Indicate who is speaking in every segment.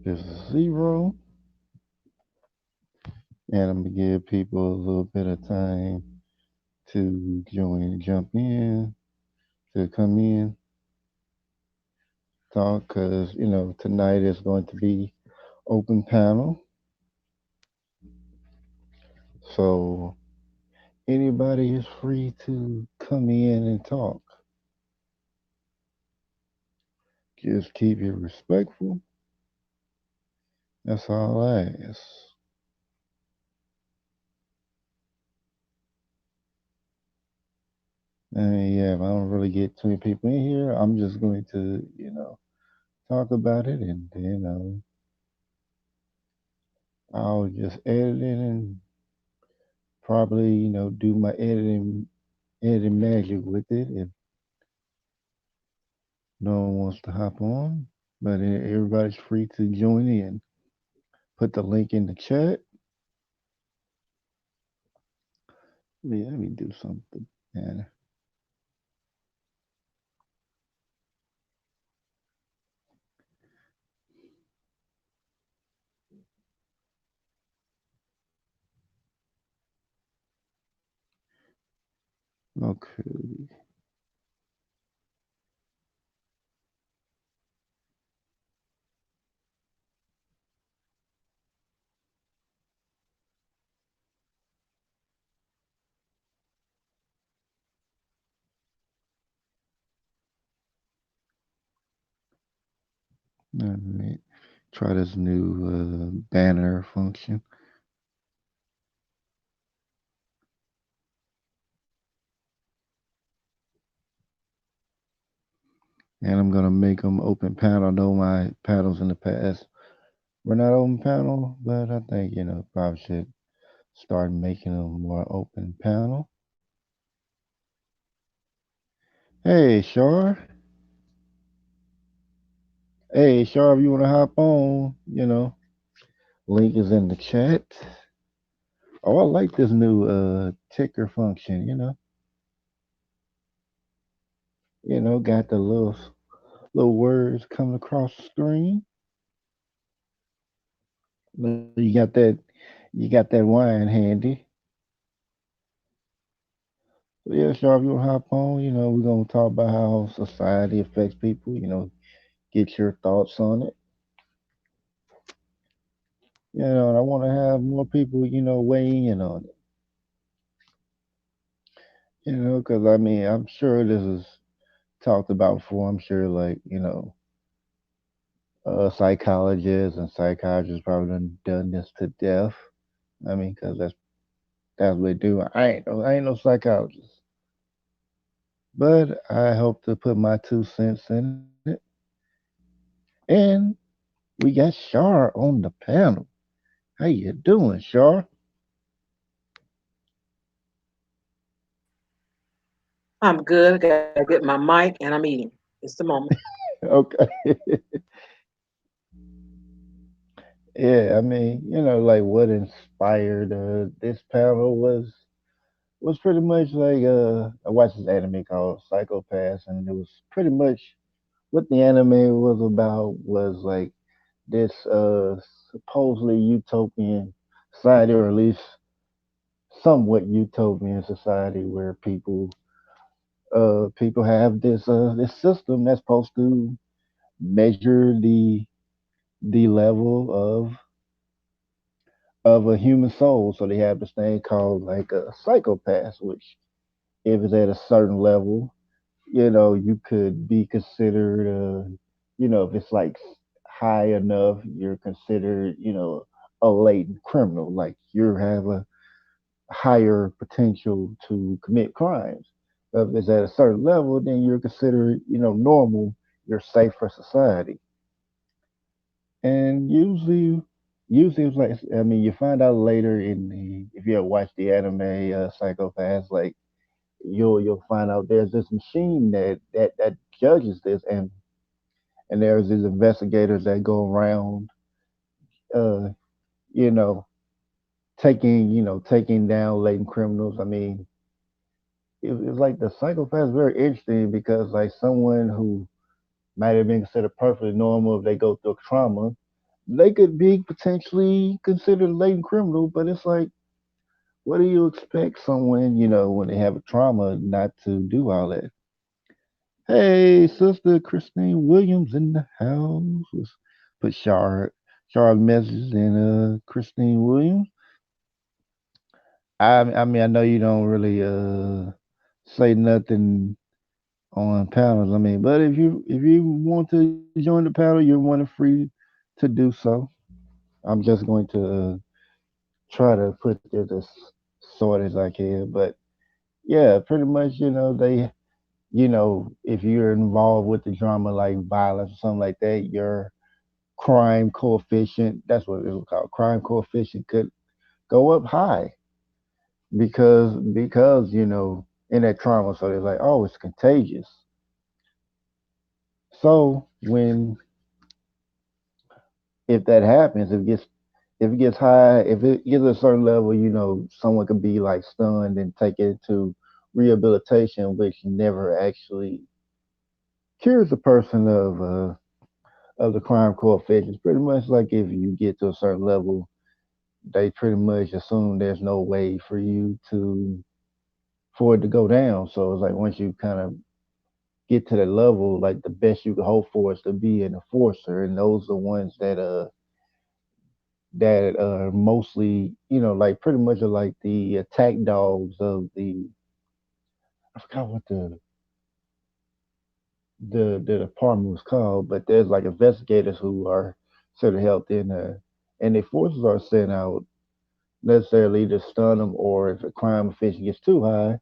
Speaker 1: is 0, and I'm gonna give people a little bit of time to jump in, to come in, talk, because tonight is going to be open panel. So anybody is free to come in and talk. Just keep it respectful. That's all I ask. And yeah, if I don't really get too many people in here, I'm just going to, talk about it, and then I'll just edit it and probably, do my editing magic with it if no one wants to hop on. But everybody's free to join in. Put the link in the chat. Yeah, let me do something. Yeah. Okay. Let me try this new banner function. And I'm gonna make them open panel. I know my panels in the past were not open panel, but I think probably should start making them more open panel. Hey, Shar. Hey, Shar, if you wanna hop on, link is in the chat. Oh, I like this new ticker function. Got the little words coming across the screen. You got that wine handy. So yeah, Sharp, you wanna hop on? We're gonna talk about how society affects people. Get your thoughts on it. And I want to have more people, weigh in on it. Because I mean, I'm sure this is talked about before. I'm sure, like, psychologists and psychiatrists probably done this to death. I mean, because that's what they do. I ain't no psychologist, but I hope to put my 2 cents in it. And we got Shar on the panel. How you doing, Shar?
Speaker 2: I'm good. I gotta get my mic and I'm eating. It's the moment.
Speaker 1: Okay. Yeah, I mean, like what inspired this panel was pretty much like I watched this anime called Psychopaths, and it was pretty much what the anime was about was like this supposedly utopian society, or at least somewhat utopian society, where people have this system that's supposed to measure the level of a human soul. So they have this thing called like a psychopath, which if it's at a certain level, you could be considered, if it's like high enough, you're considered, a latent criminal. Like you have a higher potential to commit crimes. If it's at a certain level, then you're considered, normal. You're safe for society. And usually it's like, I mean, you find out later in the if you ever watch the anime Psychopaths, like you'll find out there's this machine that judges this, and there's these investigators that go around, uh, you know, taking down latent criminals. I mean, it's like the Psychopaths very interesting because like someone who might have been considered perfectly normal if they go through a trauma, they could be potentially considered a latent criminal, but it's like, what do you expect someone, when they have a trauma, not to do all that? Hey, Sister Christine Williams in the house. Let's put Char messages in Christine Williams. I mean, I know you don't really say nothing on panels. I mean, but if you want to join the panel, you're more than free to do so. I'm just going to try to put this as short as I can. But yeah, pretty much, if you're involved with the drama like violence or something like that, your crime coefficient, that's what it was called, crime coefficient could go up high because in that trauma, so they're like, oh, it's contagious. So when if that happens, if it gets high, if it gets a certain level, someone could be like stunned and taken to rehabilitation, which never actually cures a person of the crime coefficient. Pretty much like if you get to a certain level, they pretty much assume there's no way for it to go down. So it's like once you kind of get to that level, like the best you can hope for is to be an enforcer, and those are the ones that are mostly, like pretty much are like the attack dogs of the, I forgot what the department was called, but there's like investigators who are sort of helped in and the forces are sent out necessarily to stun them, or if a crime efficiency gets too high,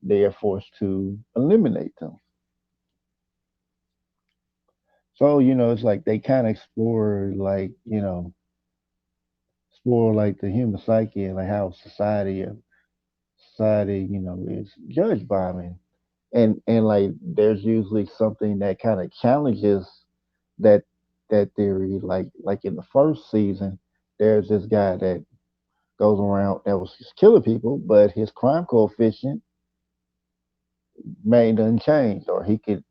Speaker 1: they are forced to eliminate them. So it's like they kind of explore like the human psyche and like how society is judged by them, and like there's usually something that kind of challenges that that theory. Like in the first season, there's this guy that goes around that was just killing people, but his crime coefficient made unchanged, or he could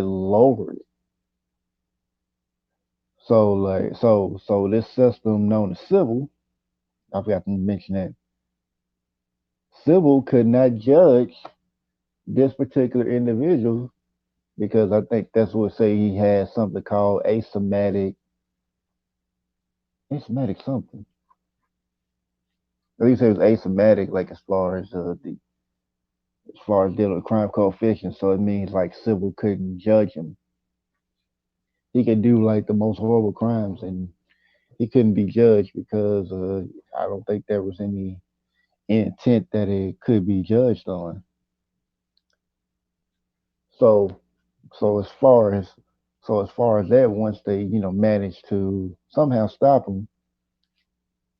Speaker 1: lower it. So this system known as civil, I forgot to mention that civil could not judge this particular individual because I think that's what say he has something called asymmetric something. At least it was asymmetric, like as far as dealing with crime coefficient. So it means like civil couldn't judge him. He could do like the most horrible crimes, and he couldn't be judged because I don't think there was any intent that it could be judged on. So so as far as as that, once they manage to somehow stop him,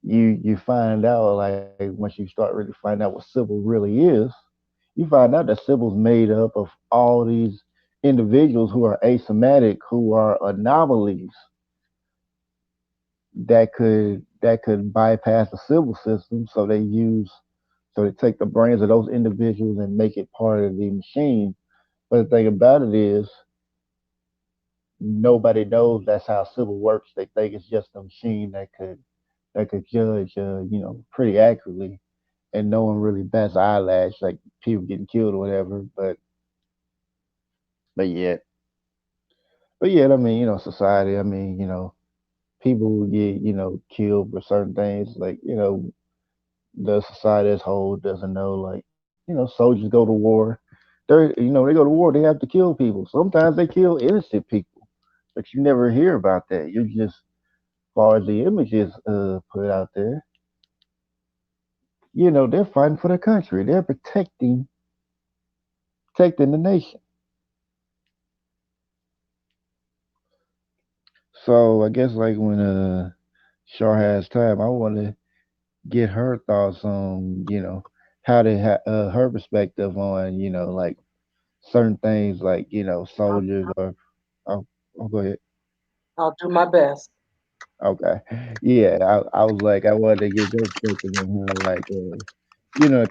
Speaker 1: you find out, like once you start really find out what civil really is, you find out that civil's made up of all these individuals who are asymptomatic, who are anomalies that could bypass the civil system. So they take the brains of those individuals and make it part of the machine. But the thing about it is, nobody knows that's how civil works. They think it's just a machine that could judge, pretty accurately, and no one really bats an eyelash, like people getting killed or whatever. But yet, I mean, society. I mean, people will get killed for certain things. Like the society as a whole doesn't know. Like soldiers go to war. They go to war. They have to kill people. Sometimes they kill innocent people, but you never hear about that. You just, as far as the images put out there, they're fighting for their country. They're protecting the nation. So I guess like when Shar has time, I want to get her thoughts on her perspective on like certain things like
Speaker 2: I'll,
Speaker 1: soldiers or oh, go ahead.
Speaker 2: I'll do my best.
Speaker 1: Okay, yeah, I was like I wanted to get your perspective on how like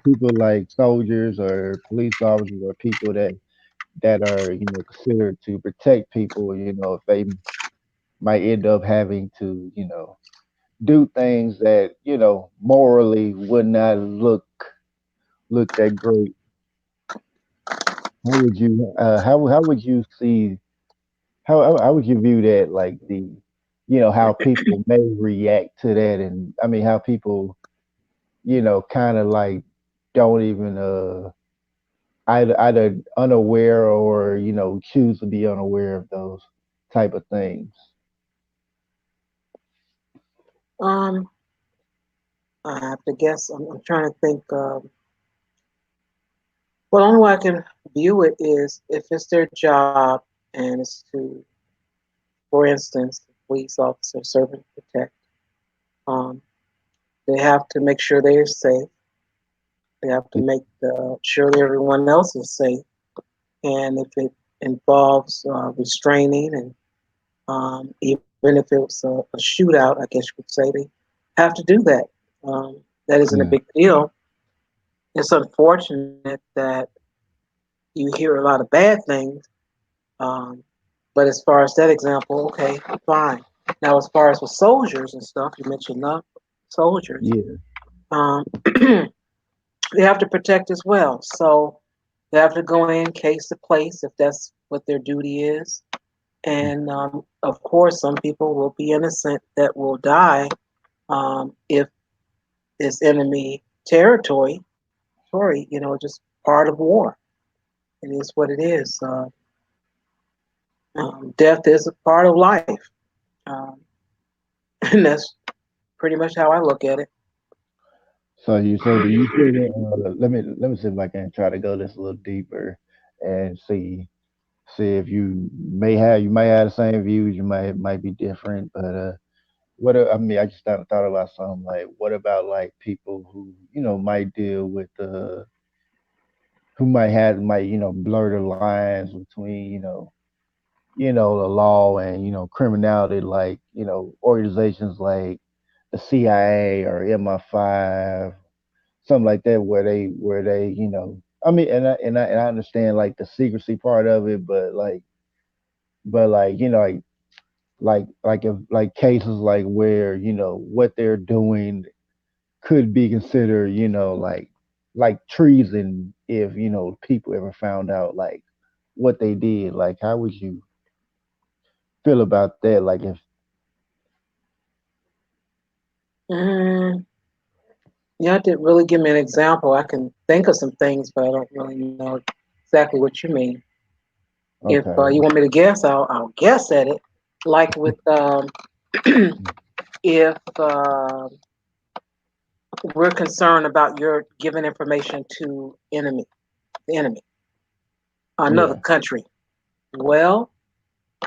Speaker 1: people like soldiers or police officers or people that are considered to protect people, if they might end up having to, do things that, morally would not look that great. How would you see how would you view that, like how people may react to that, and I mean how people, kind of like don't even either unaware or choose to be unaware of those type of things.
Speaker 2: Um, I have to guess. I'm trying to think. Well, the only way I can view it is if it's their job and it's to, for instance, police officer serving to protect. Um, they have to make sure they're safe. They have to make sure that everyone else is safe. And if it involves restraining and even if it was a shootout, I guess you could say they have to do that. That isn't a
Speaker 1: Yeah,
Speaker 2: big deal. It's unfortunate that you hear a lot of bad things. Um, but as far as that example, okay, fine. Now, as far as with soldiers and stuff, you mentioned soldiers.
Speaker 1: yeah,
Speaker 2: Um, they have to protect as well. So they have to go in case to place if that's what their duty is. And of course, some people will be innocent that will die if it's enemy territory. Sorry, just part of war. It is what it is. Death is a part of life, um, and that's pretty much how I look at it.
Speaker 1: so do you feel that, let me see if I can try to go this a little deeper and see if you might have the same views, you might be different, but I mean, I just thought about something like, what about like people who might deal with who might blur the lines between the law and criminality, like organizations like the CIA or MI5, something like that, where they I mean, and I understand like the secrecy part of it, but like like if like cases like where what they're doing could be considered like treason if people ever found out like what they did. Like, how would you feel about that? Like, if
Speaker 2: Mm, yeah, I didn't really give me an example. I can think of some things, but I don't really know exactly what you mean. If you
Speaker 1: okay,
Speaker 2: want me to guess, I'll guess at it. Like with if we're concerned about your giving information to the enemy, another
Speaker 1: yeah,
Speaker 2: country. Well,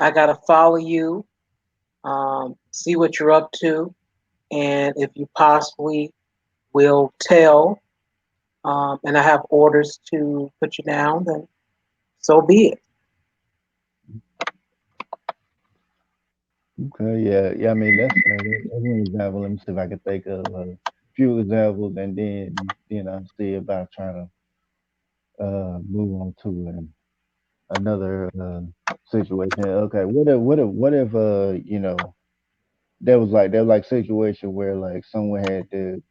Speaker 2: I gotta follow you, see what you're up to, and if you possibly will tell, and I have orders to put you down, then so be it.
Speaker 1: okay, yeah, yeah. I mean, that's one example. Let me see if I can think of a few examples, and then see about trying to move on to another situation. Okay, what if there was like situation where like someone had to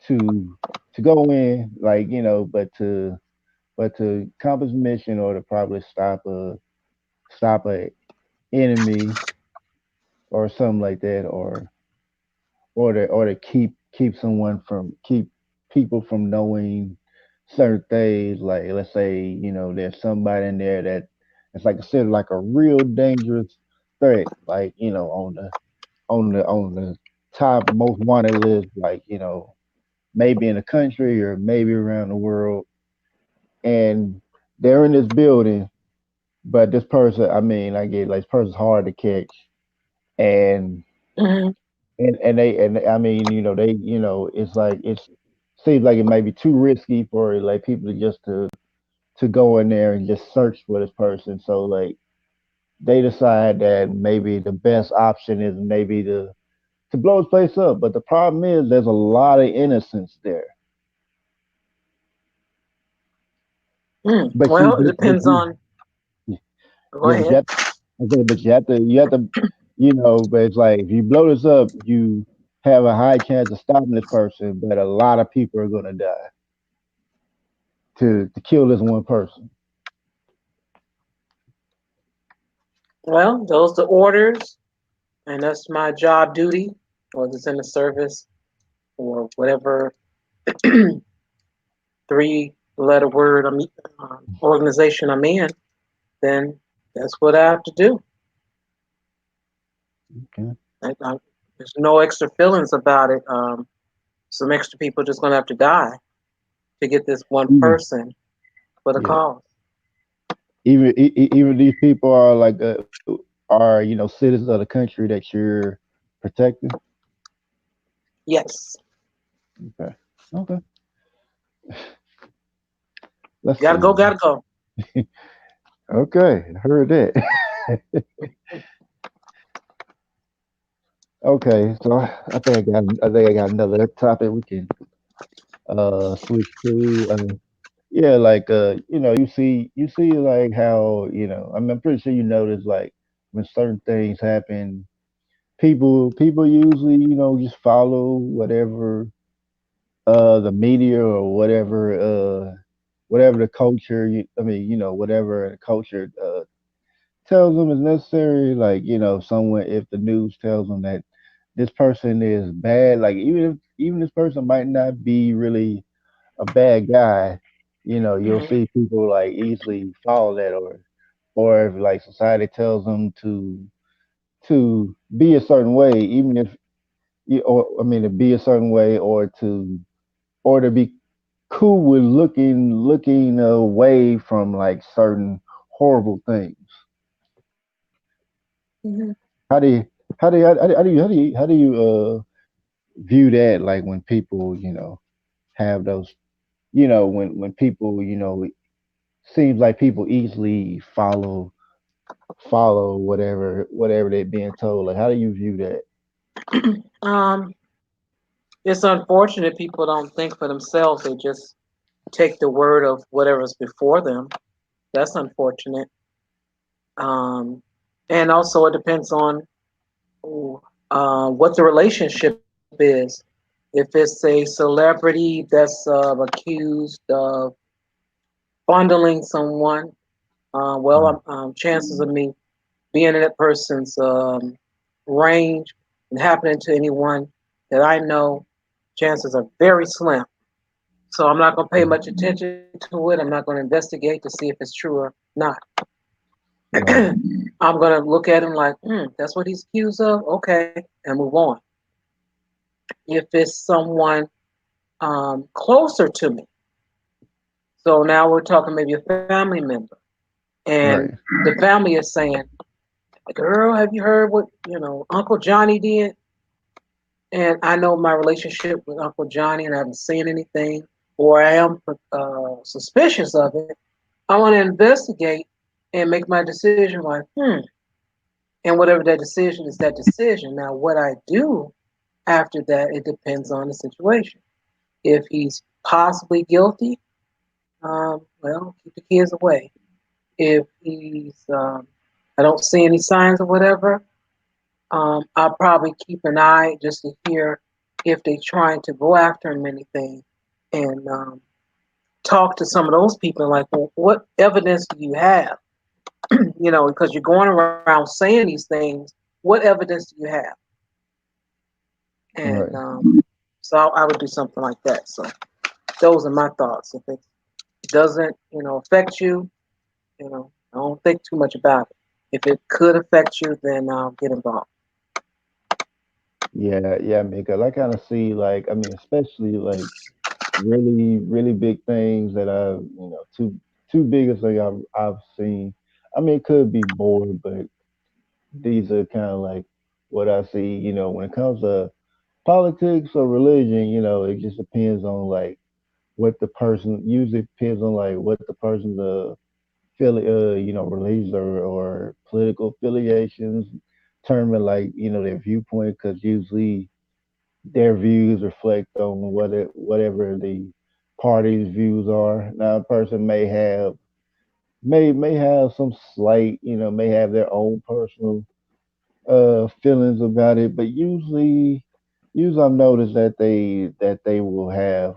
Speaker 1: to go in, like but to accomplish mission, or to probably stop a enemy or something like that, or to keep someone from keep people from knowing certain things, like let's say there's somebody in there that it's like considered like a real dangerous threat, like on the top most wanted list, like maybe in the country or maybe around the world, and they're in this building, but this person, I mean, I get like this person's hard to catch, and
Speaker 2: Hmm.
Speaker 1: and I mean, it's like it seems like it might be too risky for like people to go in there and just search for this person. So like they decide that maybe the best option is maybe to blow his place up. But the problem is there's a lot of innocence there. But you
Speaker 2: Well, it
Speaker 1: but
Speaker 2: depends
Speaker 1: you
Speaker 2: on. Go
Speaker 1: yeah, but
Speaker 2: ahead.
Speaker 1: you have, okay, but you have to but it's like if you blow this up, you have a high chance of stopping this person, but a lot of people are gonna die to kill this one person.
Speaker 2: Well, those are the orders, and that's my job duty, whether it's in the service or whatever three-letter word organization I'm in. Then that's what I have to do.
Speaker 1: Okay.
Speaker 2: I, there's no extra feelings about it. Some extra people just gonna have to die to get this one
Speaker 1: Even
Speaker 2: person for the
Speaker 1: yeah,
Speaker 2: cause.
Speaker 1: even these people are like are citizens of the country that you're protecting.
Speaker 2: Yes,
Speaker 1: Okay. Okay. Let's
Speaker 2: gotta go,
Speaker 1: see.
Speaker 2: gotta go.
Speaker 1: Okay, I heard that. Okay, so I think I got another topic we can switch to. Yeah, like you see like how I'm pretty sure you notice like when certain things happen, people usually just follow whatever the media or whatever the culture whatever the culture tells them is necessary. Like someone if the news tells them that this person is bad, like even this person might not be really a bad guy, you'll
Speaker 2: Hmm.
Speaker 1: see people like easily follow that, or if like society tells them to be a certain way, even if or I mean to be a certain way, or to be cool with looking away from like certain horrible things.
Speaker 2: Hmm.
Speaker 1: How do you how do you view that, like when people have those when people seems like people easily follow whatever they're being told. Like, how do you view that?
Speaker 2: um, it's unfortunate people don't think for themselves. They just take the word of whatever's before them. That's unfortunate. Um, and also it depends on what the relationship is. If it's a celebrity that's accused of fondling someone,
Speaker 1: Right,
Speaker 2: chances of me being in that person's range and happening to anyone that I know, chances are very slim. So I'm not going to pay much attention to it. I'm not going to investigate to see if it's true or not.
Speaker 1: right,
Speaker 2: I'm going to look at him like, that's what he's accused of? Okay, and move on. If it's someone closer to me, so now we're talking maybe a family member, and
Speaker 1: right,
Speaker 2: the family is saying, girl, have you heard what, Uncle Johnny did? And I know my relationship with Uncle Johnny and I haven't seen anything, or I am suspicious of it. I want to investigate and make my decision like, and whatever that decision is, that decision. Now, what I do after that, it depends on the situation. If he's possibly guilty, well, keep the kids away. If I don't see any signs or whatever, I'll probably keep an eye just to hear if they're trying to go after him anything, and talk to some of those people like, well, what evidence do you have? Because you're going around saying these things. What evidence do you have? And
Speaker 1: right.
Speaker 2: so I would do something like that. So those are my thoughts. If it doesn't, affect you, I don't think too much about it. If it could affect you, then I'll get involved.
Speaker 1: Yeah, yeah, because I kind of see like especially like really big things that two biggest thing I've seen. It could be more, but these are kind of like what I see. When it comes to politics or religion, it just depends on like what the person usually depends on like what the person's religious or political affiliations determine like their viewpoint, because usually their views reflect on whatever the party's views are. Now a person may have some slight, may have their own personal feelings about it, but usually I've noticed that they will have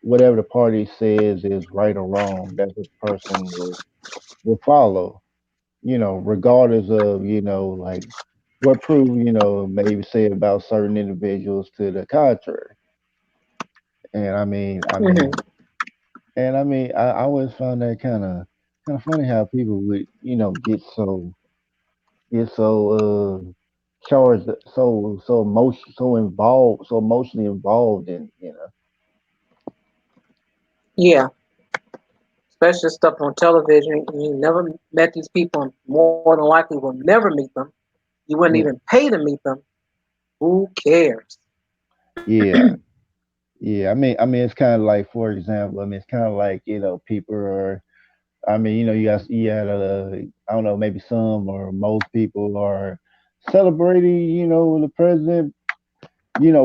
Speaker 1: whatever the party says is right or wrong. That's what the person will follow. Regardless of like what proof maybe say about certain individuals to the contrary. And
Speaker 2: Hmm.
Speaker 1: I always found that kind of funny how people would get so charged, so emotionally involved in.
Speaker 2: Yeah, especially stuff on television. You never met these people, and more than likely will never meet them. You wouldn't
Speaker 1: Yeah,
Speaker 2: even pay to meet them. Who cares?
Speaker 1: yeah, yeah. I mean, it's kind of like, for example, it's kind of like people are. You had I don't know, maybe some or most people are celebrating, the president,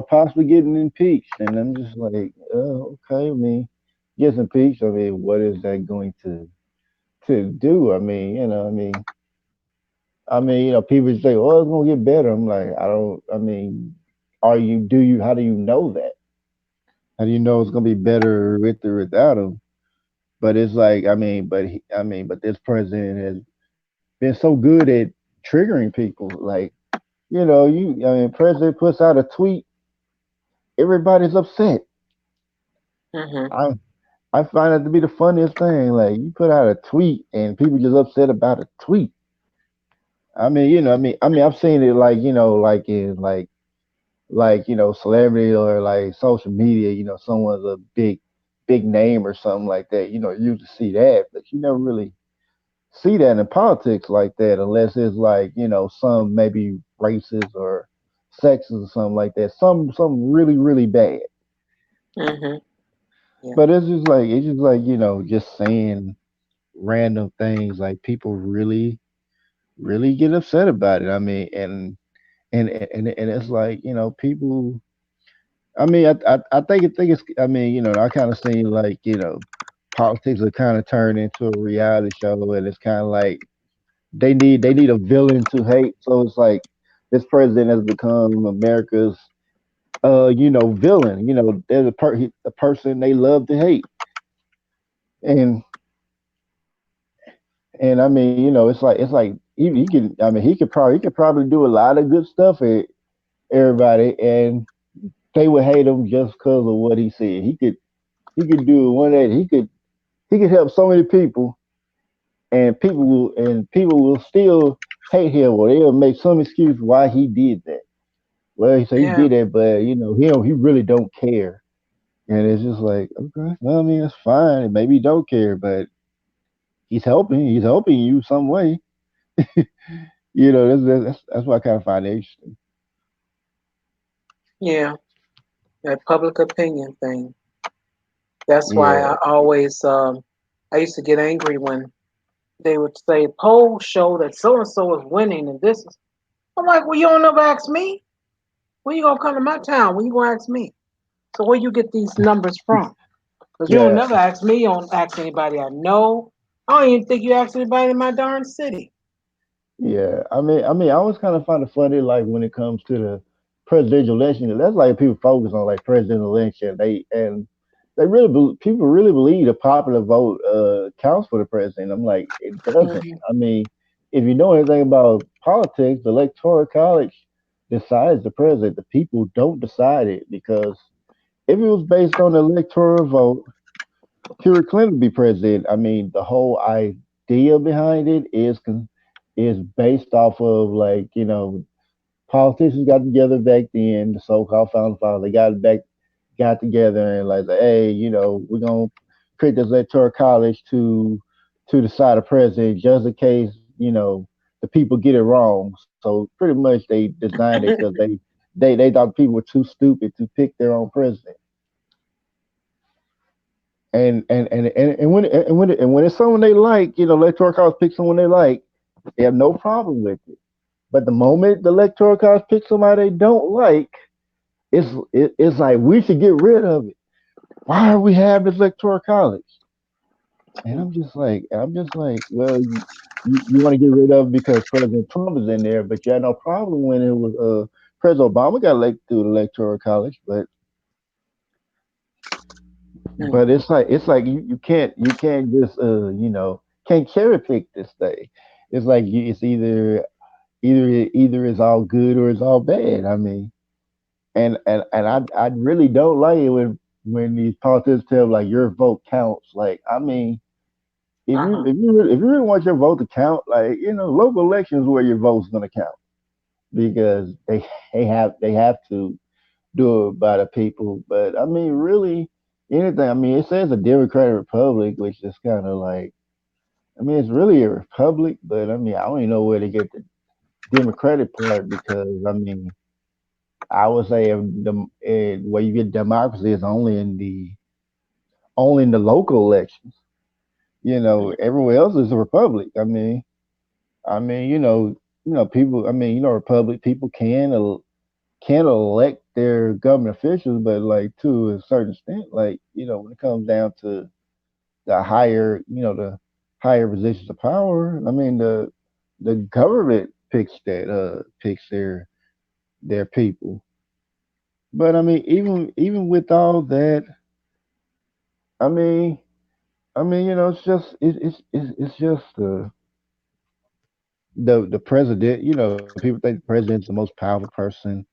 Speaker 1: possibly getting impeached, and I'm just like, oh, okay. Gets impeached. What is that going to do? People say, "Oh, it's gonna get better." I'm like, I don't. Are you? Do you? How do you know that? How do you know it's gonna be better with or without him? But it's like, but this president has been so good at triggering people. Like, president puts out a tweet, everybody's upset.
Speaker 2: Hmm.
Speaker 1: I I find it to be the funniest thing. Like, you put out a tweet and people just upset about a tweet. I've seen it like like in like celebrity or like social media. Someone's a big name or something like that. You usually see that, but you never really see that in politics like that unless it's like some maybe racist or sexist or something like that. Some really bad.
Speaker 2: Hmm. Yeah.
Speaker 1: But it's just like just saying random things, like people really get upset about it. And it's like people. I think it's. I kind of seen like politics are kind of turned into a reality show, and it's kind of like they need a villain to hate. So it's like this president has become America's villain. There's a person they love to hate, and it's like he could probably do a lot of good stuff for everybody, and they would hate him just because of what he said. He could do one day. He could help so many people, and people will still hate him, or they'll make some excuse why he did that. Well, he
Speaker 2: Yeah.
Speaker 1: did that, but he really don't care. And it's just like, okay, well, it's fine. Maybe he don't care, but he's helping you some way. That's what I kind of find interesting.
Speaker 2: Yeah. That public opinion thing. That's why
Speaker 1: Yeah,
Speaker 2: I used to get angry when they would say polls show that so and so is winning and this is. I'm like, well, you don't never ask me. When you gonna come to my town? When you gonna ask me? So where you get these numbers from? Because you don't
Speaker 1: yeah,
Speaker 2: never ask me. You don't ask anybody I know. I don't even think you ask anybody in my darn city.
Speaker 1: yeah. I always kind of find it funny, like when it comes to the presidential election. That's like people focus on like presidential election. People really believe the popular vote counts for the president. I'm like, it doesn't.
Speaker 2: Hmm.
Speaker 1: I mean, if you know anything about politics, the electoral college decides the president. The people don't decide it, because if it was based on the electoral vote, Hillary Clinton would be president. The whole idea behind it is based off of, like, politicians got together back then, the so-called founding fathers. They got together and like, hey, we're gonna create this electoral college to decide a president, just in case the people get it wrong. So pretty much they designed it because they thought people were too stupid to pick their own president. And when it's someone they like, electoral college pick someone they like, they have no problem with it. But the moment the electoral college picks somebody they don't like, it's like, we should get rid of it. Why are we having this electoral college? And I'm just like, well, you want to get rid of it because President Trump is in there, but you had no problem when it was President Obama got elected through the Electoral College,
Speaker 2: Mm.
Speaker 1: but it's like you can't just can't cherry pick this thing. It's like it's either it's all good or it's all bad. I mean, and I really don't like it when these politicians tell like your vote counts. Like I mean,
Speaker 2: Uh-huh.
Speaker 1: if you really want your vote to count, like local elections where your vote's gonna count because they have to do it by the people. But I mean, really, anything. I mean, it says a Democratic Republic, which is kind of like. I mean, it's really a republic, but I mean, I don't even know where to get the Democratic part because I mean, I would say where you get democracy is only in the local elections.
Speaker 2: Mm.
Speaker 1: Everywhere else is a republic. I mean, people. I mean, republic people can elect their government officials, but like to a certain extent, like when it comes down to the higher positions of power. I mean, the government picks their people. But I mean, even with all that, I mean, it's just the president. People think the president's the most powerful person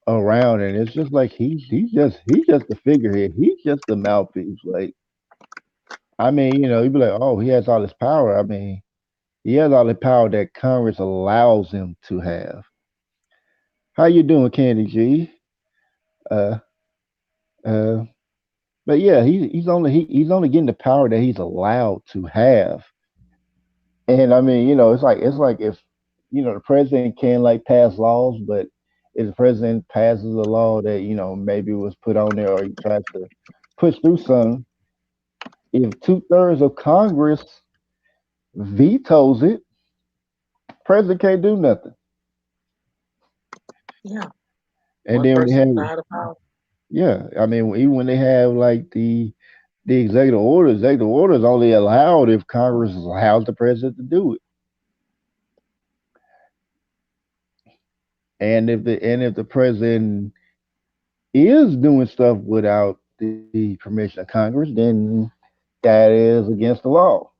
Speaker 1: around, and it's just like he's just the figurehead. He's just the mouthpiece. Like I mean, you'd be like, oh, he has all this power. I mean, he has all the power that Congress allows him to have. How you doing, Candy G? Uh, uh, but yeah, he's only getting the power that he's allowed to have. And I mean, it's like if the president can like pass laws, but if the president passes a law that maybe was put on there or he tries to push through something, if 2/3 of Congress vetoes it, president can't do nothing.
Speaker 2: Yeah.
Speaker 1: And
Speaker 2: One
Speaker 1: then when they
Speaker 2: person
Speaker 1: have
Speaker 2: cannot have the power.
Speaker 1: yeah, I mean even when they have like the executive orders only allowed if Congress allows the president to do it. And if the president is doing stuff without the permission of Congress, then that is against the law.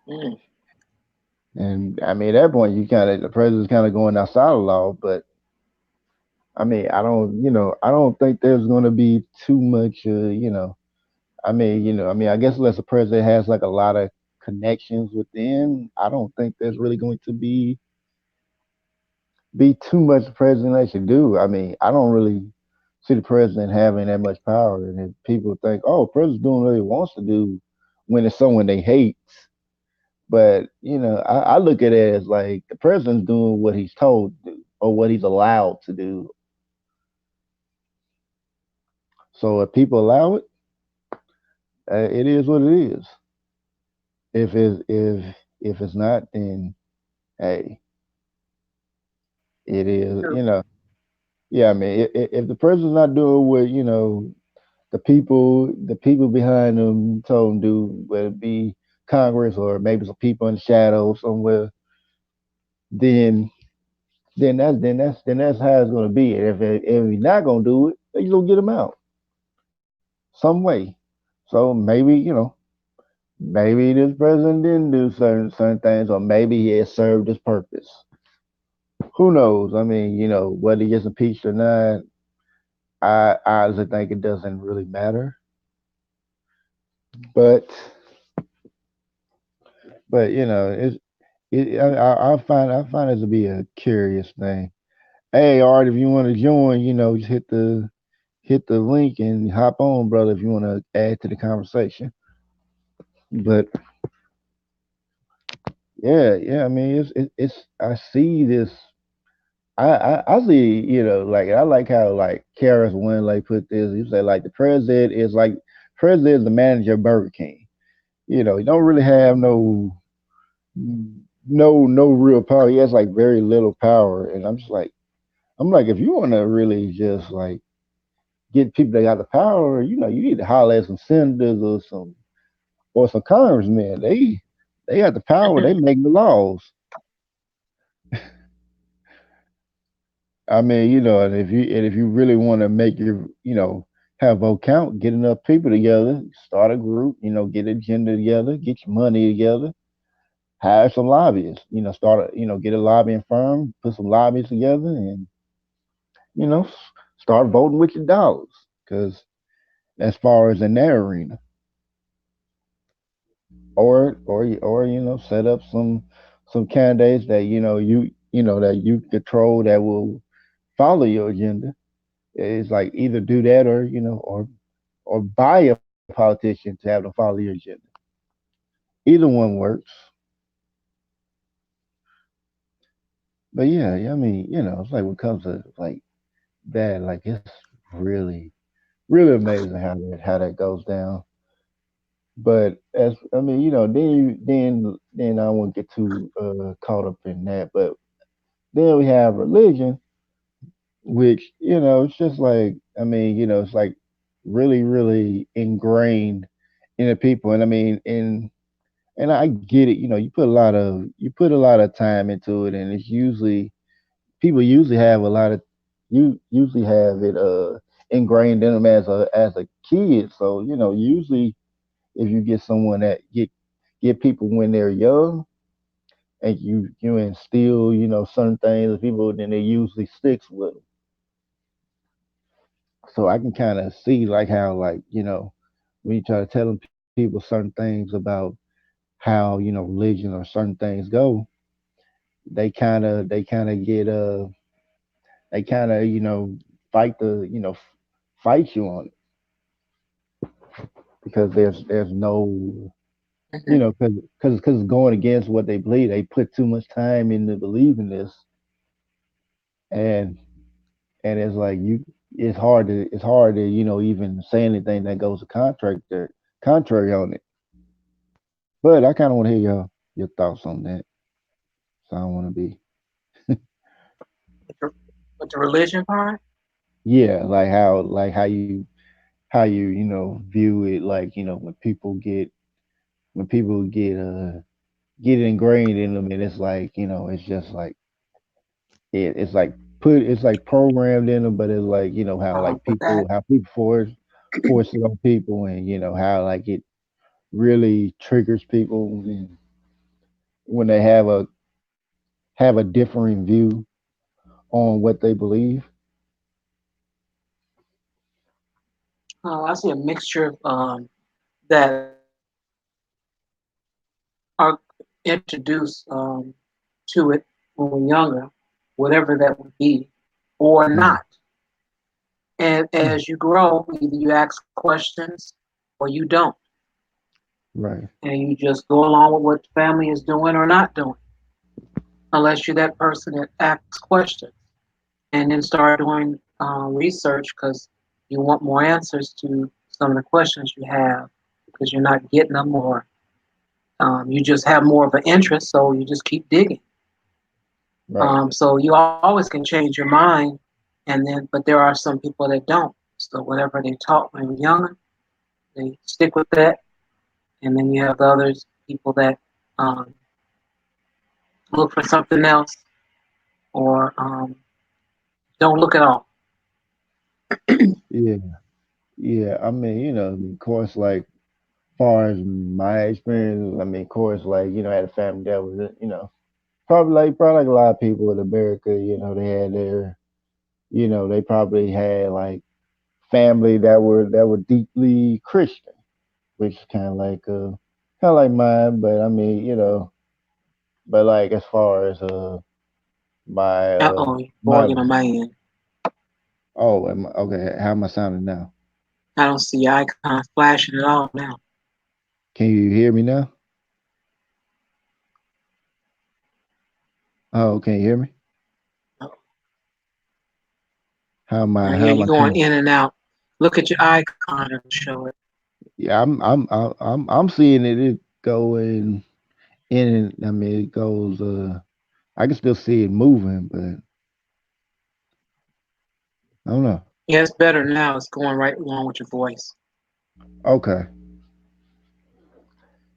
Speaker 2: Mm.
Speaker 1: And I mean, at that point, the president's kind of going outside of law. But I mean, I don't think there's going to be too much. I guess unless the president has like a lot of connections within, I don't think there's really going to be too much the president should do. I mean, I don't really see the president having that much power. And if people think, oh, the president's doing what he wants to do when it's someone they hate. But, I look at it as like the president's doing what he's told to do or what he's allowed to do. So if people allow it, it is what it is. If it's not, then hey, it is.
Speaker 2: True.
Speaker 1: Yeah. I mean, if the president's not doing what the people behind them told him do, whether it be Congress or maybe some people in the shadows somewhere, then then that's how it's gonna be. And if he's not gonna do it, they just gonna get him out some way. So maybe this president didn't do certain things, or maybe he has served his purpose. Who knows? I mean, whether he gets impeached or not, I honestly think it doesn't really matter. But it's I find it to be a curious thing. Hey, Art, if you want to join, just hit the link and hop on, brother, if you want to add to the conversation. But yeah, yeah, I mean, it's I see this. I see, like I like how like Karis one like put this. He said like the president is the manager of Burger King. He don't really have no real power. He has like very little power, and I'm like, if you want to really just get people that got the power, you need to holler at some senators or or some congressmen. They got the power. They make the laws. I mean, and if you really want to make your, have vote count, get enough people together, start a group, get agenda together, get your money together, hire some lobbyists, get a lobbying firm, put some lobbyists together, and you know, s- start voting with your dollars. Because as far as in their arena, or set up some candidates that that you control that will follow your agenda. It's like either do that or buy a politician to have them follow your agenda. Either one works. But yeah, I mean, it's like when it comes to like that, like it's really, really amazing how that goes down. But as I mean, then I won't get too caught up in that. But then we have religion, which it's just like I mean, it's like really, really ingrained in the people. And I mean, and I get it. You put a lot of time into it, and it's usually people usually have a lot of you usually have it ingrained in them as a kid. So usually if you get someone that get people when they're young and you instill certain things in people, then it usually sticks with them. So I can kind of see like how like when you try to tell them people certain things about how religion or certain things go, they kind of get they kind of fight fight you on it because there's no because it's going against what they believe. They put too much time into believing this, and it's like it's hard to even say anything that goes contrary on it. But I kind of want to hear your thoughts on that. So I don't want to be
Speaker 2: With the religion part.
Speaker 1: yeah, like how you view it, like when people get ingrained in them, and it's like it's just like it's like it's like programmed in them, but it's like how like
Speaker 2: With that,
Speaker 1: people force it on people, and how like it really triggers people when they have a differing view on what they believe.
Speaker 2: I see a mixture of that are introduced to it when we're younger, whatever that would be, or
Speaker 1: Mm,
Speaker 2: not. And
Speaker 1: mm,
Speaker 2: as you grow, either you ask questions or you don't,
Speaker 1: right,
Speaker 2: and you just go along with what the family is doing or not doing, unless you're that person that asks questions and then start doing research because you want more answers to some of the questions you have because you're not getting them or you just have more of an interest, so you just keep digging.
Speaker 1: right,
Speaker 2: So you always can change your mind, and then but there are some people that don't. So whatever they taught when they were younger, they stick with that, and then you have the others people that um, look for something else or don't look at all.
Speaker 1: yeah, yeah. I mean, of course, like far as my experience, I mean, of course, like I had a family that was probably like a lot of people in America, they had they probably had like family that were deeply Christian, which is kind of like mine. But I mean, but like as far as my
Speaker 2: Oh,
Speaker 1: my
Speaker 2: Morgan on my end.
Speaker 1: okay, how am I sounding now?
Speaker 2: I don't see your icon flashing at all now.
Speaker 1: Can you hear me now? Oh, can you hear me? How
Speaker 2: Yeah,
Speaker 1: am I
Speaker 2: you're going
Speaker 1: sound?
Speaker 2: in and out. Look at your icon and show it.
Speaker 1: Yeah, I'm seeing it going in and I mean it goes I can still see it moving, but I don't know.
Speaker 2: Yeah, it's better now. It's going right along with your voice.
Speaker 1: Okay.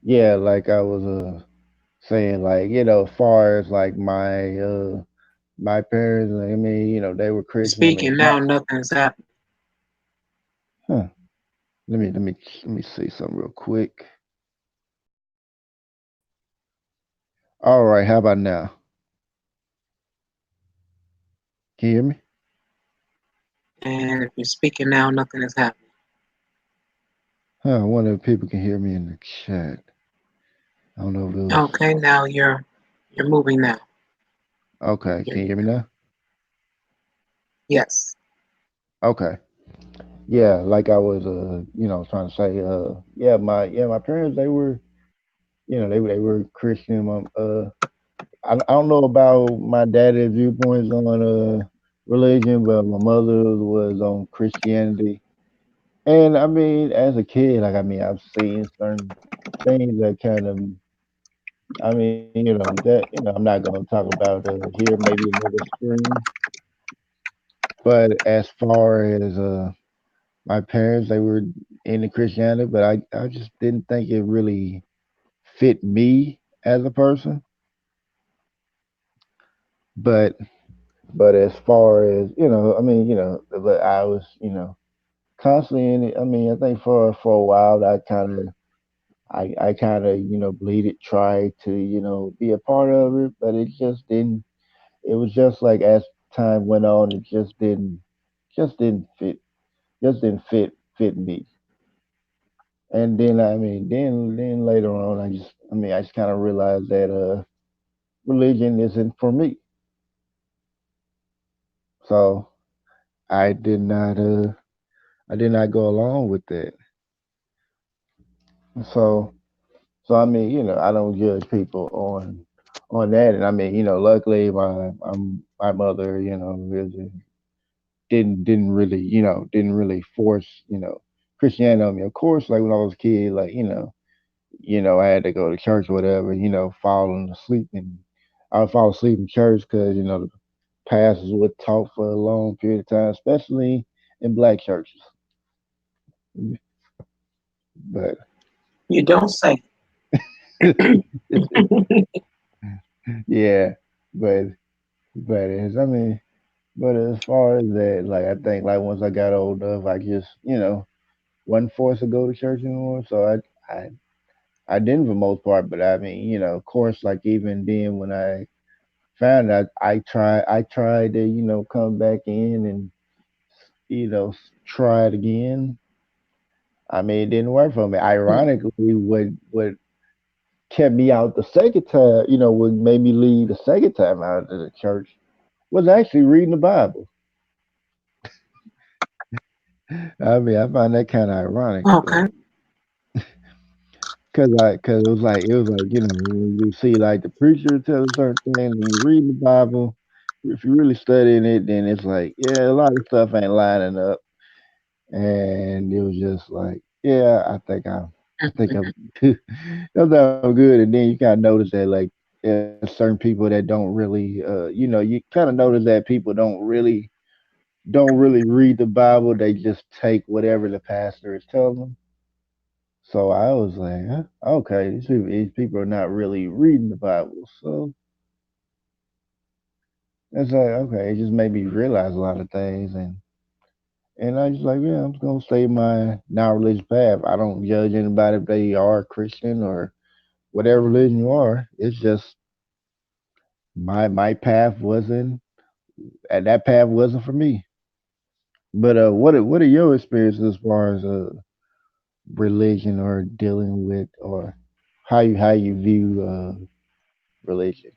Speaker 1: yeah, like I was saying, like as far as like my parents, I mean, they were Christian. I mean,
Speaker 2: Speaking now, nothing's happening.
Speaker 1: huh, let me see something real quick. All right, how about now? Can you hear me?
Speaker 2: And if you're speaking now, nothing is happening.
Speaker 1: Huh, I wonder if people can hear me in the chat. I don't know if it was
Speaker 2: Okay, now you're moving now.
Speaker 1: okay. Can you hear me now?
Speaker 2: Yes.
Speaker 1: Okay. Yeah, like I was trying to say my parents, they were they were Christian. I don't know about my daddy's viewpoints on religion, but my mother was on Christianity. And I mean, as a kid, like I mean, I've seen certain things that kind of, I mean, I'm not gonna talk about here maybe another stream. But as far as my parents, they were into Christianity, but I just didn't think it really fit me as a person. But as far as I mean, but I was constantly in it. I mean, I think for a while I kind of bleeded, tried to be a part of it, but it just didn't. It was just like as time went on, it just didn't fit, fit me. And then I mean, then later on, I just kind of realized that religion isn't for me. So I did not I did not go along with that. So I mean, I don't judge people on that. And I mean, luckily my mother, really didn't really, didn't really force, Christianity on me. Of course, like when I was a kid, like, I had to go to church or whatever, falling asleep, and I would fall asleep in church because, the pastors would talk for a long period of time, especially in black churches. But
Speaker 2: You don't say.
Speaker 1: yeah, but as I mean, but as far as that, like I think like once I got old enough, I just wasn't forced to go to church anymore. So I I didn't for the most part, but I mean of course like even then when I found out, I tried to come back in and try it again. I mean it didn't work for me. Ironically, what kept me out the second time, what made me leave the second time out of the church was actually reading the Bible. I mean, I find that kind of ironic, but
Speaker 2: Okay.
Speaker 1: cause it was like when you see like the preacher tell a certain thing, and you read the Bible. If you really studying it, then it's like yeah, a lot of stuff ain't lining up, and it was just like yeah, I think I'm, I think I'm good, and then you kind of notice that like there's certain people that don't really, you kind of notice that people don't really read the Bible. They just take whatever the pastor is telling them. So I was like, huh? Okay, these people are not really reading the Bible. So it's like, okay, it just made me realize a lot of things, and I just like, yeah, I'm just gonna stay my non-religious path. I don't judge anybody if they are Christian or whatever religion you are. It's just my path wasn't, and that path wasn't for me. But what are your experiences as far as religion or dealing with or how you view religion?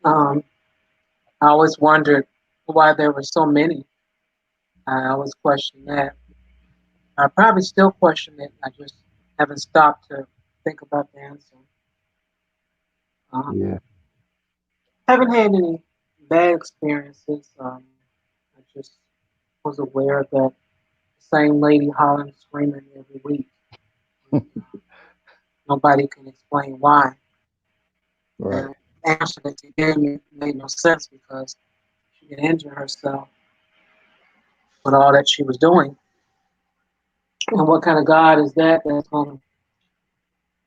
Speaker 2: Um, I always wondered why there were so many. I always questioned that. I probably still question it. I just haven't stopped to think about the answer. Um,
Speaker 1: Yeah,
Speaker 2: haven't had any bad experiences. I just was aware that the same lady hollering, screaming every week. Nobody can explain why.
Speaker 1: right.
Speaker 2: And the answer that they gave me made no sense because she could injure herself with all that she was doing. And what kind of God is that that's going to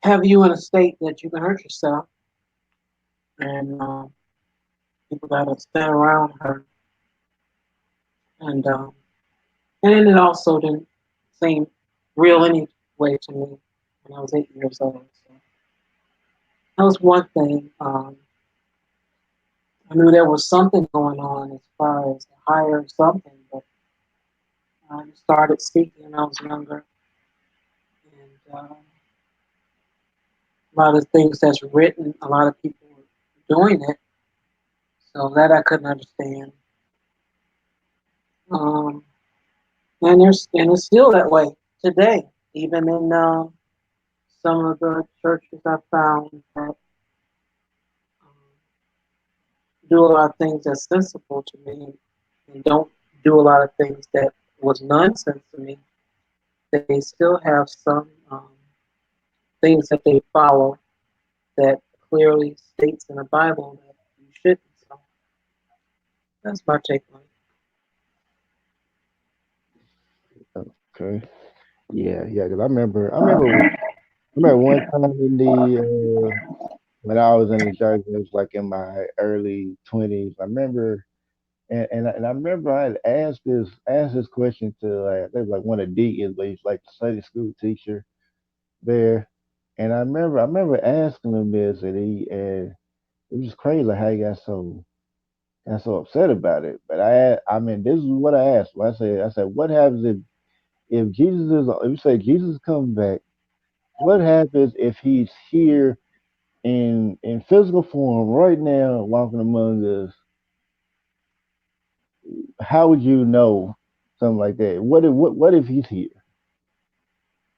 Speaker 2: have you in a state that you can hurt yourself? And people got to stand around her. And and it also didn't seem real anyway to me when I was 8 years old. So that was one thing. I knew there was something going on as far as the higher something, but I started speaking when I was younger. And a lot of things that's written, a lot of people were doing it, so that I couldn't understand. Um, and it's still that way today, even in some of the churches I found that do a lot of things that's sensible to me and don't do a lot of things that was nonsense to me. They still have some things that they follow that clearly states in the Bible that you shouldn't. So that's my take on it.
Speaker 1: Okay. Yeah. Because I remember one time in when I was in the church, it was like in my early 20s. I remember, and I remember I had asked this question to like I think it was like one of the deacons, but he's like the Sunday school teacher there. And I remember asking him this, and it was just crazy like how he got so upset about it. But I mean, this is what I asked. I said, what happens if Jesus is if you say Jesus is coming back? What happens if he's here in physical form right now, walking among us? How would you know something like that? What if he's here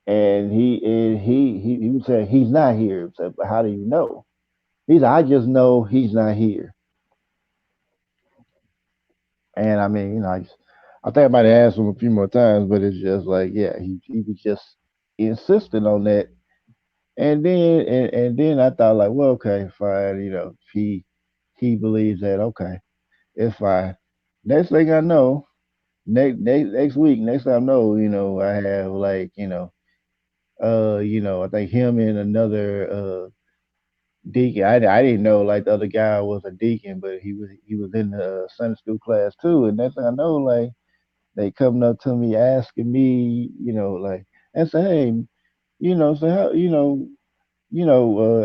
Speaker 1: and he would say he's not here? So, but how do you know? I just know he's not here. And I mean, I think I might have asked him a few more times, but it's just like, yeah, he was just insistent on that. And then I thought like, well, okay, fine, he believes that, okay, it's fine. Next thing I know, next week, next time I know, I have like, I think him and another deacon. I didn't know like the other guy was a deacon, but he was in the Sunday school class too. And next thing I know, like they coming up to me asking me, like, and say, hey, so how,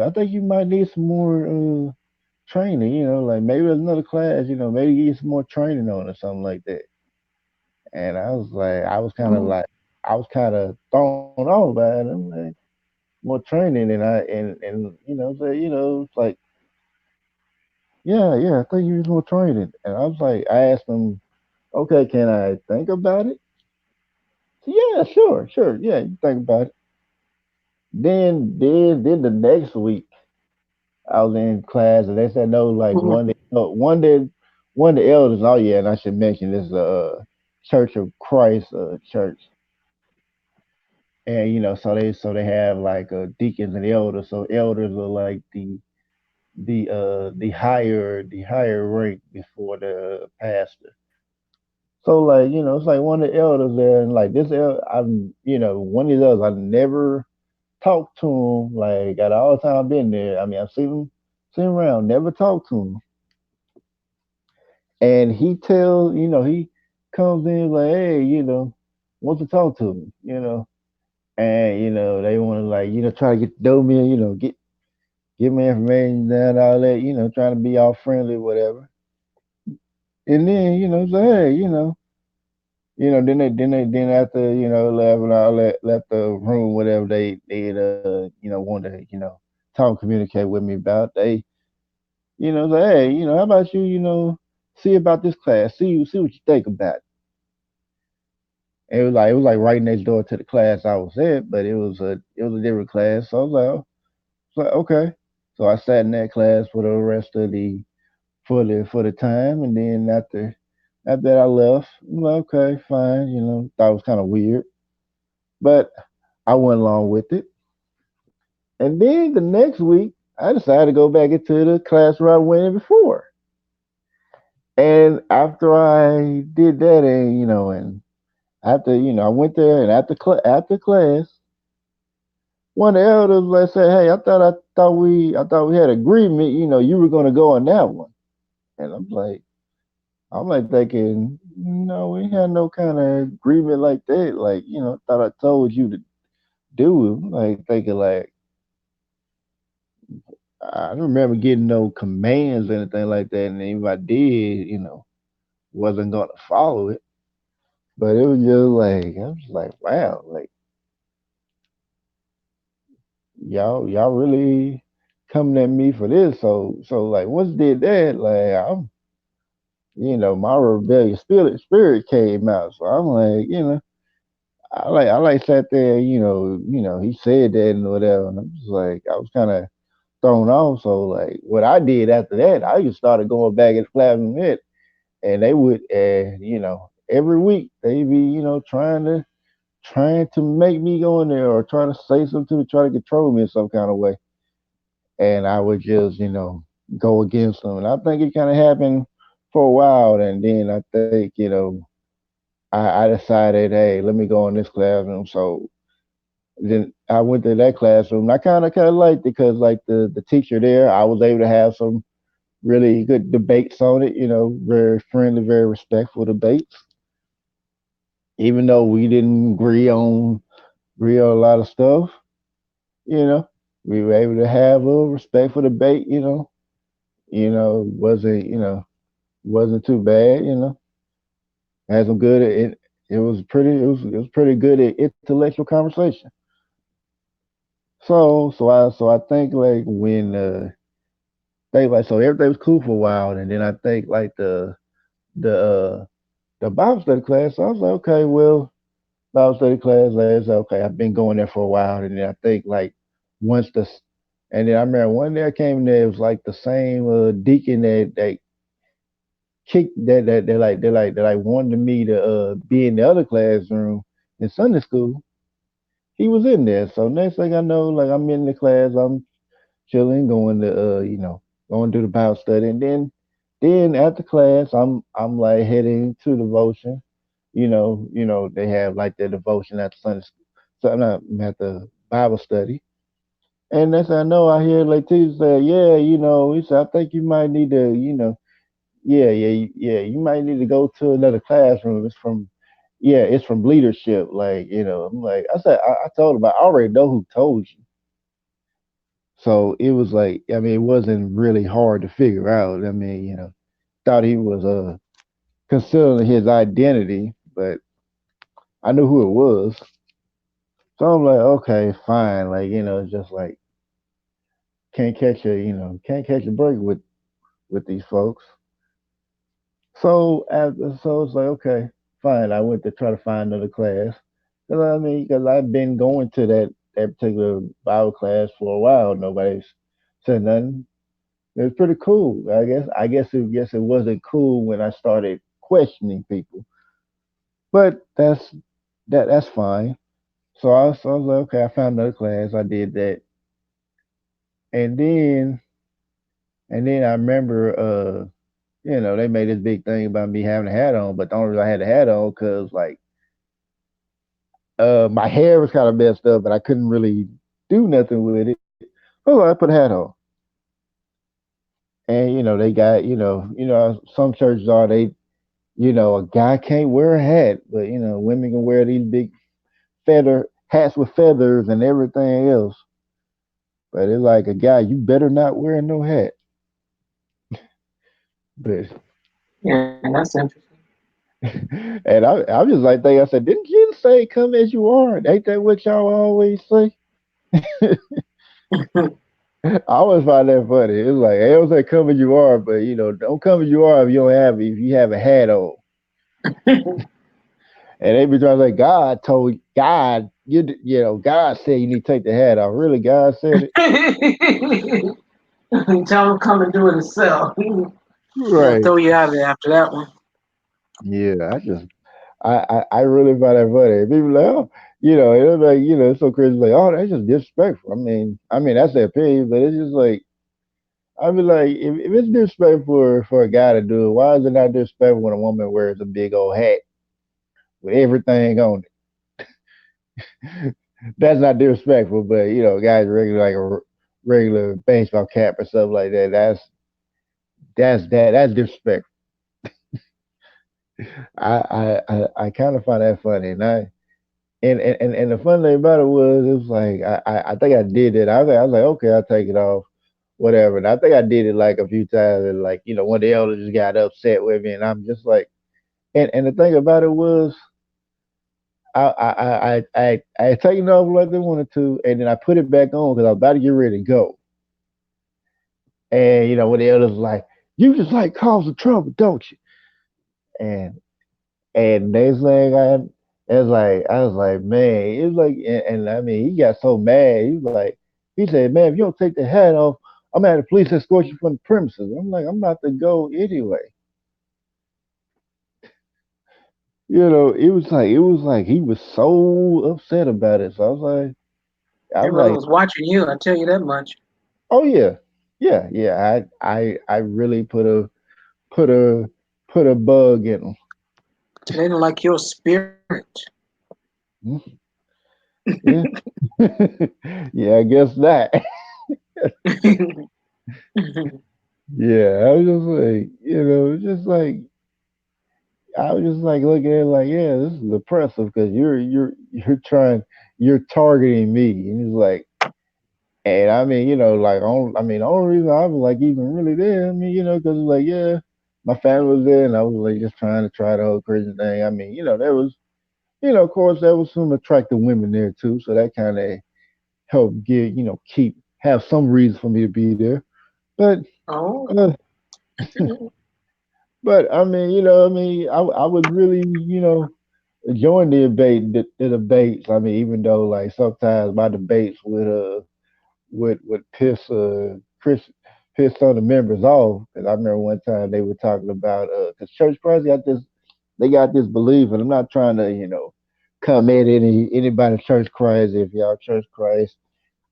Speaker 1: I think you might need some more training, like maybe there's another class, maybe you get some more training on or something like that. And I was like, I was kind of thrown off by it. I'm like, more training, it's like, yeah, I think you need more training. And I was like, I asked him, okay, can I think about it? Yeah, sure, yeah, you think about it. Then the next week, I was in class and they said no, like
Speaker 2: Mhm.
Speaker 1: one of the elders. Oh yeah, and I should mention this Church of Christ church, and so they have like deacons and elders. So elders are like the higher rank before the pastor. So like it's like one of the elders there, and like this I'm one of those I never talked to him like at all the time I've been there. I mean I've seen him around, never talked to him. And he comes in like, hey, wants to talk to me, and they want to like, try to get to know me, get my information down, all that, trying to be all friendly, whatever. And then, say, hey, then after, left and all that, left the room, whatever wanted to, talk, communicate with me about, they, say, hey, how about you, see about this class, see what you think about it. It was like right next door to the class I was at, but it was a different class. So I was like, okay. So I sat in that class for the rest of the time, and then after that I left. I'm like, okay, fine. Thought it was kind of weird, but I went along with it. And then the next week, I decided to go back into the class where I went in before. And after I did that, and after I went there, and after class, one of the elders like said, "Hey, I thought we had agreement. You were gonna go on that one." And I'm like thinking, no, we had no kind of agreement like that. Like, thought I told you to do it. Like thinking like I don't remember getting no commands or anything like that. And if I did, wasn't gonna follow it. But it was just like I was like, wow, like y'all really coming at me for this. So like once did that, like my rebellious spirit came out. So I'm like, I like sat there, he said that and whatever, and I'm just like I was kind of thrown off. So like what I did after that, I just started going back in the classroom it, and they would, every week they be, trying to make me go in there or trying to say something to try to control me in some kind of way, and I would just, go against them, and I think it kind of happened for a while, and then I think, I decided, hey, let me go in this classroom. So then I went to that classroom. I kind of liked it because like the teacher there, I was able to have some really good debates on it. Very friendly, very respectful debates. Even though we didn't agree on a lot of stuff, you know, we were able to have a respectful debate. Wasn't too bad. Had some good. It was pretty good intellectual conversation. So I think like when so everything was cool for a while, and then I think like the the Bible study class. So I was like, okay, well, Bible study class. Like, it's okay. I've been going there for a while, and then I think like once the and then I remember one day I came in there. It was like the same deacon that kicked that wanted me to be in the other classroom in Sunday school. He was in there. So next thing I know, like I'm in the class. I'm chilling, going to going to the Bible study, and then after class, I'm like heading to devotion. They have like their devotion at the Sunday school, so I'm not at the Bible study. And next thing I know, I hear like teacher say, "Yeah, he said, I think you might need to, yeah, yeah, yeah, you might need to go to another classroom. It's from leadership. Like, I'm like, I told him, I already know who told you. So it was like, I mean, it wasn't really hard to figure out. I mean, thought he was concealing his identity, but I knew who it was. So I'm like, okay, fine. Like, just like can't catch a break with these folks. So it's like, okay, fine. I went to try to find another class. Cause I mean, because I've been going to that particular Bible class for a while. Nobody's said nothing. It was pretty cool. I guess it wasn't cool when I started questioning people, but that's fine. So I was like, okay, I found another class. I did that, and then I remember, they made this big thing about me having a hat on, but the only reason I had a hat on because like my hair was kind of messed up, but I couldn't really do nothing with it. So I put a hat on, and they got some churches are they a guy can't wear a hat, but women can wear these big feather hats with feathers and everything else. But it's like a guy, you better not wear no hat. But
Speaker 2: Yeah, that's interesting.
Speaker 1: and I was just like, I said, didn't Jesus say, "Come as you are"? Ain't that what y'all always say? I always find that funny. It's like they don't say "come as you are," but don't come as you are if you have a hat on. And they be trying to say God told God God said you need to take the hat off. Really, God said it,
Speaker 2: Tell him come and do it himself. They'll
Speaker 1: right?
Speaker 2: throw you out of there after that one.
Speaker 1: Yeah, I really find that funny. People like, oh, it's like, it's so crazy. Like, oh, that's just disrespectful. I mean, that's their opinion, but it's just like, I mean, like, if it's disrespectful for a guy to do it, why is it not disrespectful when a woman wears a big old hat with everything on it. That's not disrespectful, but guys regular like a regular baseball cap or stuff like that. That's disrespectful. I kind of find that funny, and the fun thing about it was like I think I did it. I was like okay, I'll take it off, whatever. And I think I did it like a few times, and like one of the elders just got upset with me, and I'm just like, and the thing about it was I had taken it off like they wanted to, and then I put it back on because I was about to get ready to go, and when the elders was like, you just like causing trouble, don't you? And next thing I was like, man, it's like, and I mean, he got so mad. He said, man, if you don't take the hat off, I'm gonna have the police escort you from the premises. I'm like, I'm about to go anyway. It was like he was so upset about it. So I was
Speaker 2: Everyone
Speaker 1: like,
Speaker 2: was watching you. I tell you that much.
Speaker 1: oh yeah, yeah, yeah. I really put a put a bug in
Speaker 2: They didn't like your spirit.
Speaker 1: him. Yeah, yeah. I guess that. Yeah, I was just like, just like I was just like looking at it like, yeah, this is oppressive because you're targeting me, and it's like, and I mean, I mean, the only reason I was like even really there, I mean, because like, yeah, my family was there, and I was like just trying to try the whole Christian thing. I mean, there was, of course, there was some attractive women there too, so that kind of helped keep have some reason for me to be there, but.
Speaker 2: Oh,
Speaker 1: Uh, But I mean, I was really, enjoying the debates. I mean, even though like sometimes my debates would piss some of the members off. Because I remember one time they were talking about because Church Christ got this belief, and I'm not trying to come at anybody Church Christ. If y'all Church Christ,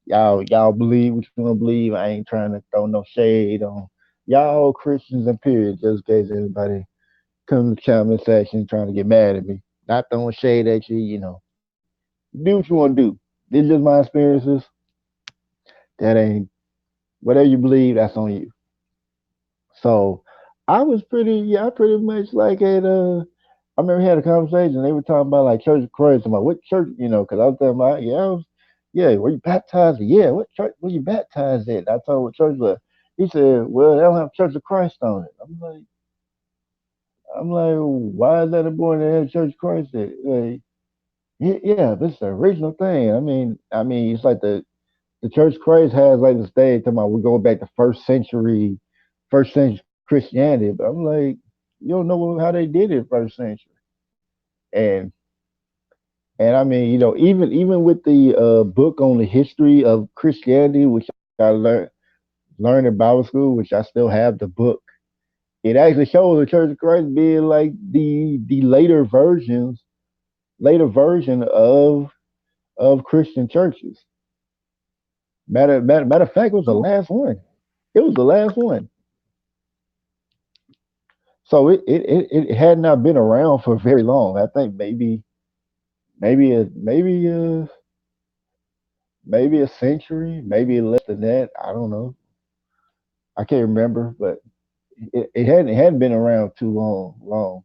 Speaker 1: y'all believe what you want to believe. I ain't trying to throw no shade on y'all Christians and period. Just in case anybody come to the comment section trying to get mad at me. Not throwing shade at you, do what you want to do. This is just my experiences. That ain't whatever you believe, that's on you. So I pretty much like at I remember we had a conversation. They were talking about like Church of Christ. I'm like, what church? Because I was talking about, yeah, were you baptized? At? Yeah, what church were you baptized at? I told him what church was. He said, well, they don't have Church of Christ on it. I'm like, why is that important to have Church of Christ? Like, yeah, this is the original thing. I mean, it's like the Church of Christ has like the stage talking about we're going back to first century Christianity. But I'm like, you don't know how they did it first century. And I mean, even with the book on the history of Christianity, which I learned in Bible school, which I still have the book. It actually shows the Church of Christ being like the later version of Christian churches. Matter of fact, it was the
Speaker 2: oh,
Speaker 1: last one. It was the last one. So it had not been around for very long. I think maybe a century, maybe less than that. I don't know. I can't remember, but it hadn't been around too long.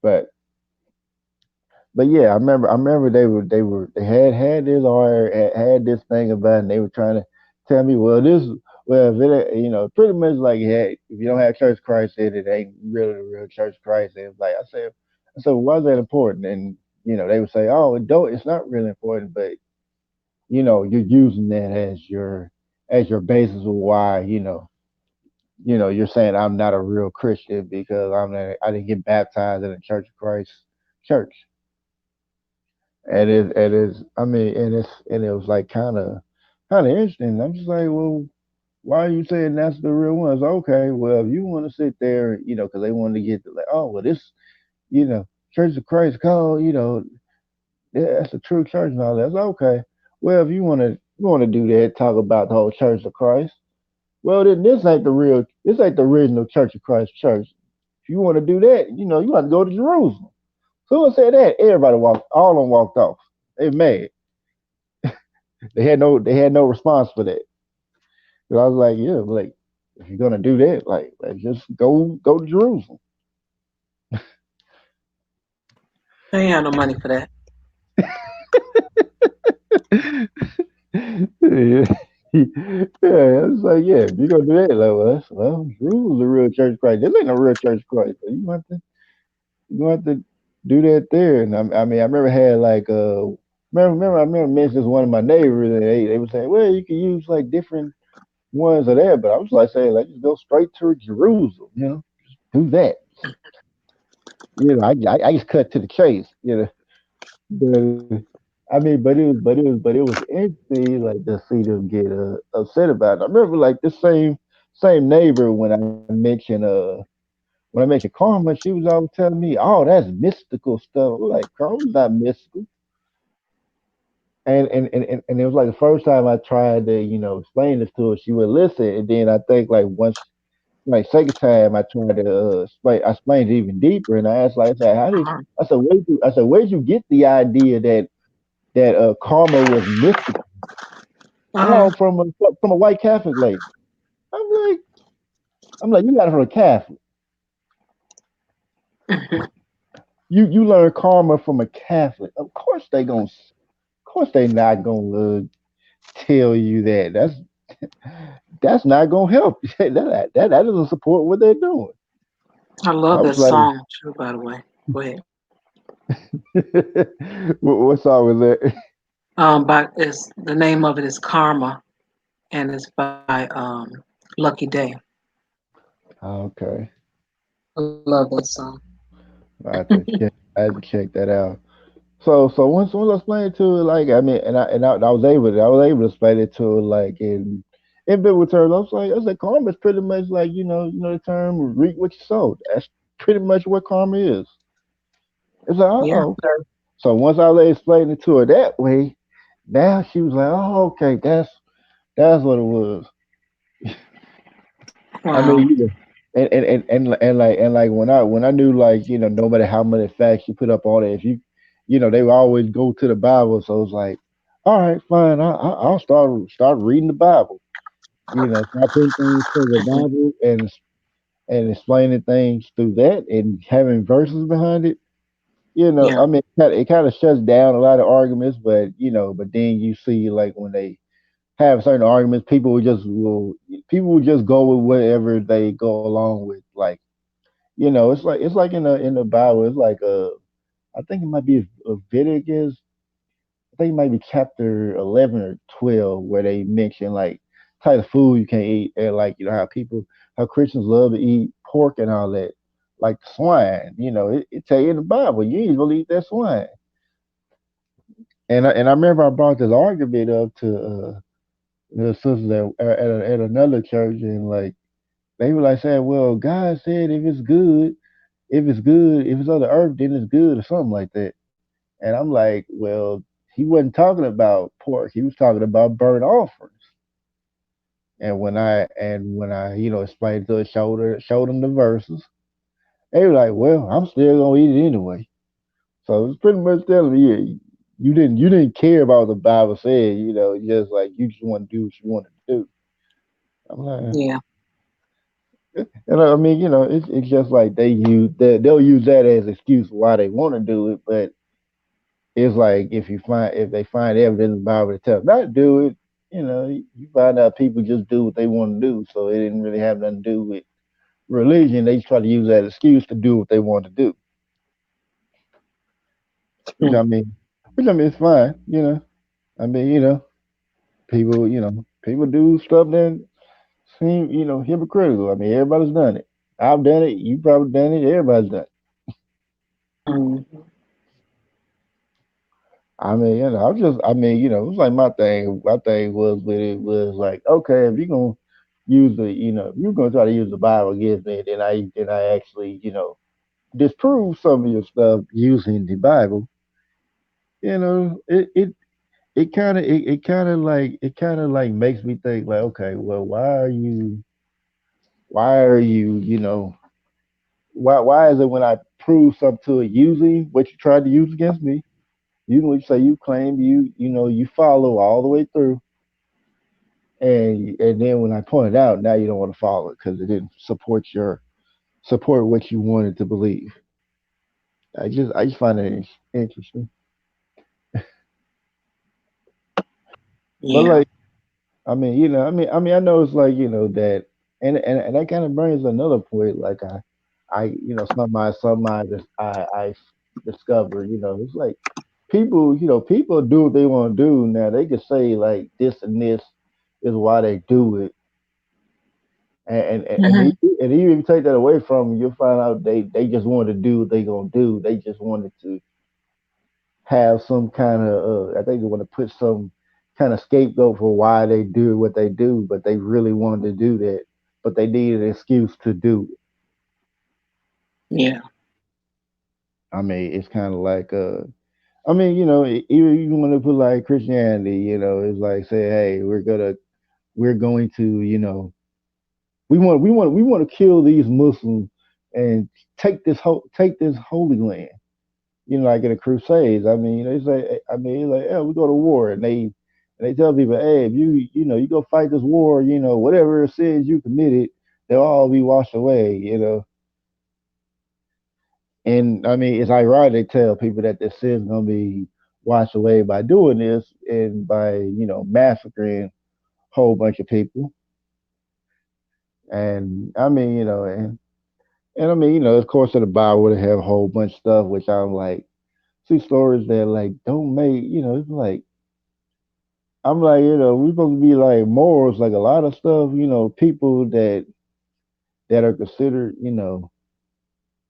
Speaker 1: But yeah, I remember they had this or had this thing about it, and they were trying to tell me, well, if pretty much like, hey, if you don't have Church of Christ in it, ain't really the real Church of Christ. And it's like I said, why is that important? And they would say, oh, it's not really important, but you're using that as your basis of why you're saying I'm not a real Christian because I didn't get baptized in a Church of Christ church. I mean, and it was like kind of interesting. I'm just like, well, why are you saying that's the real ones? Okay, well, if you want to sit there, because they wanted to get like, oh, well, this, Church of Christ called, yeah, that's a true church and all that. That's okay. Well, if you want to do that, talk about the whole Church of Christ. Well, then this ain't the original Church of Christ church. If you want to do that, you have to go to Jerusalem. Soon as I said that, everybody walked. All of them walked off. They mad. They had no response for that. So I was like, yeah, like if you're gonna do that, like just go to Jerusalem.
Speaker 2: I ain't have no money for that.
Speaker 1: Yeah. Yeah, I was like, yeah, if you're gonna do that, like, well, Jerusalem's a real church of Christ. This ain't a real church of Christ. So you want to do that there. And I mean, I remember had like I remember mentioning this one of my neighbors, and they were saying, well, you can use like different ones of that, but I was like saying, like, just go straight to Jerusalem, do that. I just cut to the chase. But I mean, but it was interesting, like to see them get upset about it. I remember like this same neighbor when I mentioned karma, she was always telling me, "Oh, that's mystical stuff." I'm like, karma's not mystical. And it was like the first time I tried to explain this to her, she would listen, and then I think like once like second time I tried to explain, I explained it even deeper, and I asked like I said, how did
Speaker 2: Uh-huh.
Speaker 1: where'd you get the idea that karma was mystical?
Speaker 2: Uh-huh.
Speaker 1: Oh, from a white Catholic lady. I'm like, you got it from a Catholic. You learn karma from a Catholic. Of course they not gonna tell you that. That's not gonna help. That doesn't support what they're doing.
Speaker 2: I
Speaker 1: I
Speaker 2: love
Speaker 1: was
Speaker 2: that
Speaker 1: like,
Speaker 2: song too, by the way. Go ahead.
Speaker 1: what song was that?
Speaker 2: But it's the name of it is Karma, and it's by Lucky Day.
Speaker 1: Okay,
Speaker 2: I love that song.
Speaker 1: I had to check that out. So once I explained it to her, like I mean, and I was able to explain it to her like in biblical terms. I said karma is pretty much like the term reap what you sow. That's pretty much what karma is. It's like,
Speaker 2: Yeah.
Speaker 1: oh, okay. So once I explained it to her that way, now she was like, oh, okay, that's what it was. I
Speaker 2: Wow.
Speaker 1: mean, and like when I knew like no matter how many facts you put up on it, if they would always go to the Bible. So it's like, all right, fine, I'll start reading the Bible. Start putting things to the
Speaker 2: Mhm.
Speaker 1: Bible and explaining things through that and having verses behind it.
Speaker 2: Yeah.
Speaker 1: I mean, it kind of shuts down a lot of arguments, but then you see like when they have certain arguments, people will just go with whatever they go along with. Like, it's like in the Bible, it's like I think it might be Leviticus. I think it might be chapter 11 or 12 where they mention like type of food you can't eat, and like how Christians love to eat pork and all that, like swine. It tell you in the Bible you ain't gonna eat that swine. And I remember I brought this argument up to the sisters at another church, and like they were like saying, "Well, God said if it's on the earth, then it's good," or something like that. And I'm like, "Well, he wasn't talking about pork. He was talking about burnt offerings." And when I explained to her, showed them the verses, they were like, "Well, I'm still gonna eat it anyway." So it's pretty much telling me, yeah, you didn't care about what the Bible said. Just like you just want to do what you want to do. I'm like,
Speaker 2: Yeah.
Speaker 1: and I mean, it's just like they'll use that as excuse why they want to do it, but it's like if they find evidence in the Bible to tell them not to do it, you find out people just do what they want to do, so it didn't really have nothing to do with religion. They just try to use that excuse to do what they want to do, which
Speaker 2: Hmm.
Speaker 1: I mean, it's fine. I mean, people do stuff that seem hypocritical. I mean, everybody's done it. I've done it. You probably done it. Everybody's done it.
Speaker 2: Mhm.
Speaker 1: I mean, it was like my thing. My thing was with it was like, okay, if you're gonna if you're gonna try to use the Bible against me, then I actually, disprove some of your stuff using the Bible. It kind of makes me think like, okay, well, why are you, Why is it when I prove something to it using what you tried to use against me, you say you claim you follow all the way through, and then when I point it out, now you don't want to follow it because it didn't support what you wanted to believe. I just find it interesting. But
Speaker 2: Yeah.
Speaker 1: like, I mean, I know it's like that, and that kind of brings another point. Like something I discovered. It's like people do what they want to do. Now they can say like this and this is why they do it,
Speaker 2: Hmm.
Speaker 1: and even if you take that away from them, you'll find out they just wanted to do what they gonna do. They just wanted to have some kind of I think they want to put some kind of scapegoat for why they do what they do, but they really wanted to do that, but they needed an excuse to do it.
Speaker 2: Yeah.
Speaker 1: I mean, it's kind of like I mean, even you want to put like Christianity, it's like say, hey, we're going to, we want to kill these Muslims and take this holy land. Like in the Crusades. I mean, they say, I mean, like, yeah, we go to war, and they tell people, hey, if you go fight this war, whatever sins you committed, they'll all be washed away. And I mean, it's ironic they tell people that their sins gonna be washed away by doing this and by massacring a whole bunch of people. And I mean, and I mean, of course, in the Bible would have a whole bunch of stuff, which I'm like, see stories that like don't make, it's like I'm like, we supposed to be like morals, like a lot of stuff, people that are considered,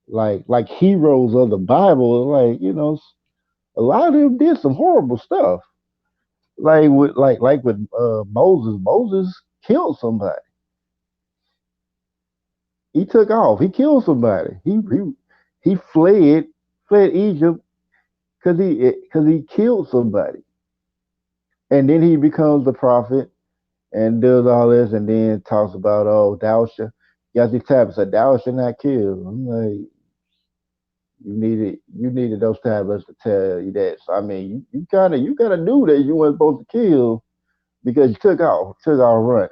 Speaker 1: like heroes of the Bible, like, a lot of them did some horrible stuff. Like with Moses. Moses killed somebody. He took off. He killed somebody. He fled Egypt because he killed somebody. And then he becomes the prophet and does all this and then talks about, oh, thou shalt, you got these tablets said, thou shalt not kill. I'm like, you needed those tablets to tell you that. So I mean, you kind of knew that you weren't supposed to kill because you took off running.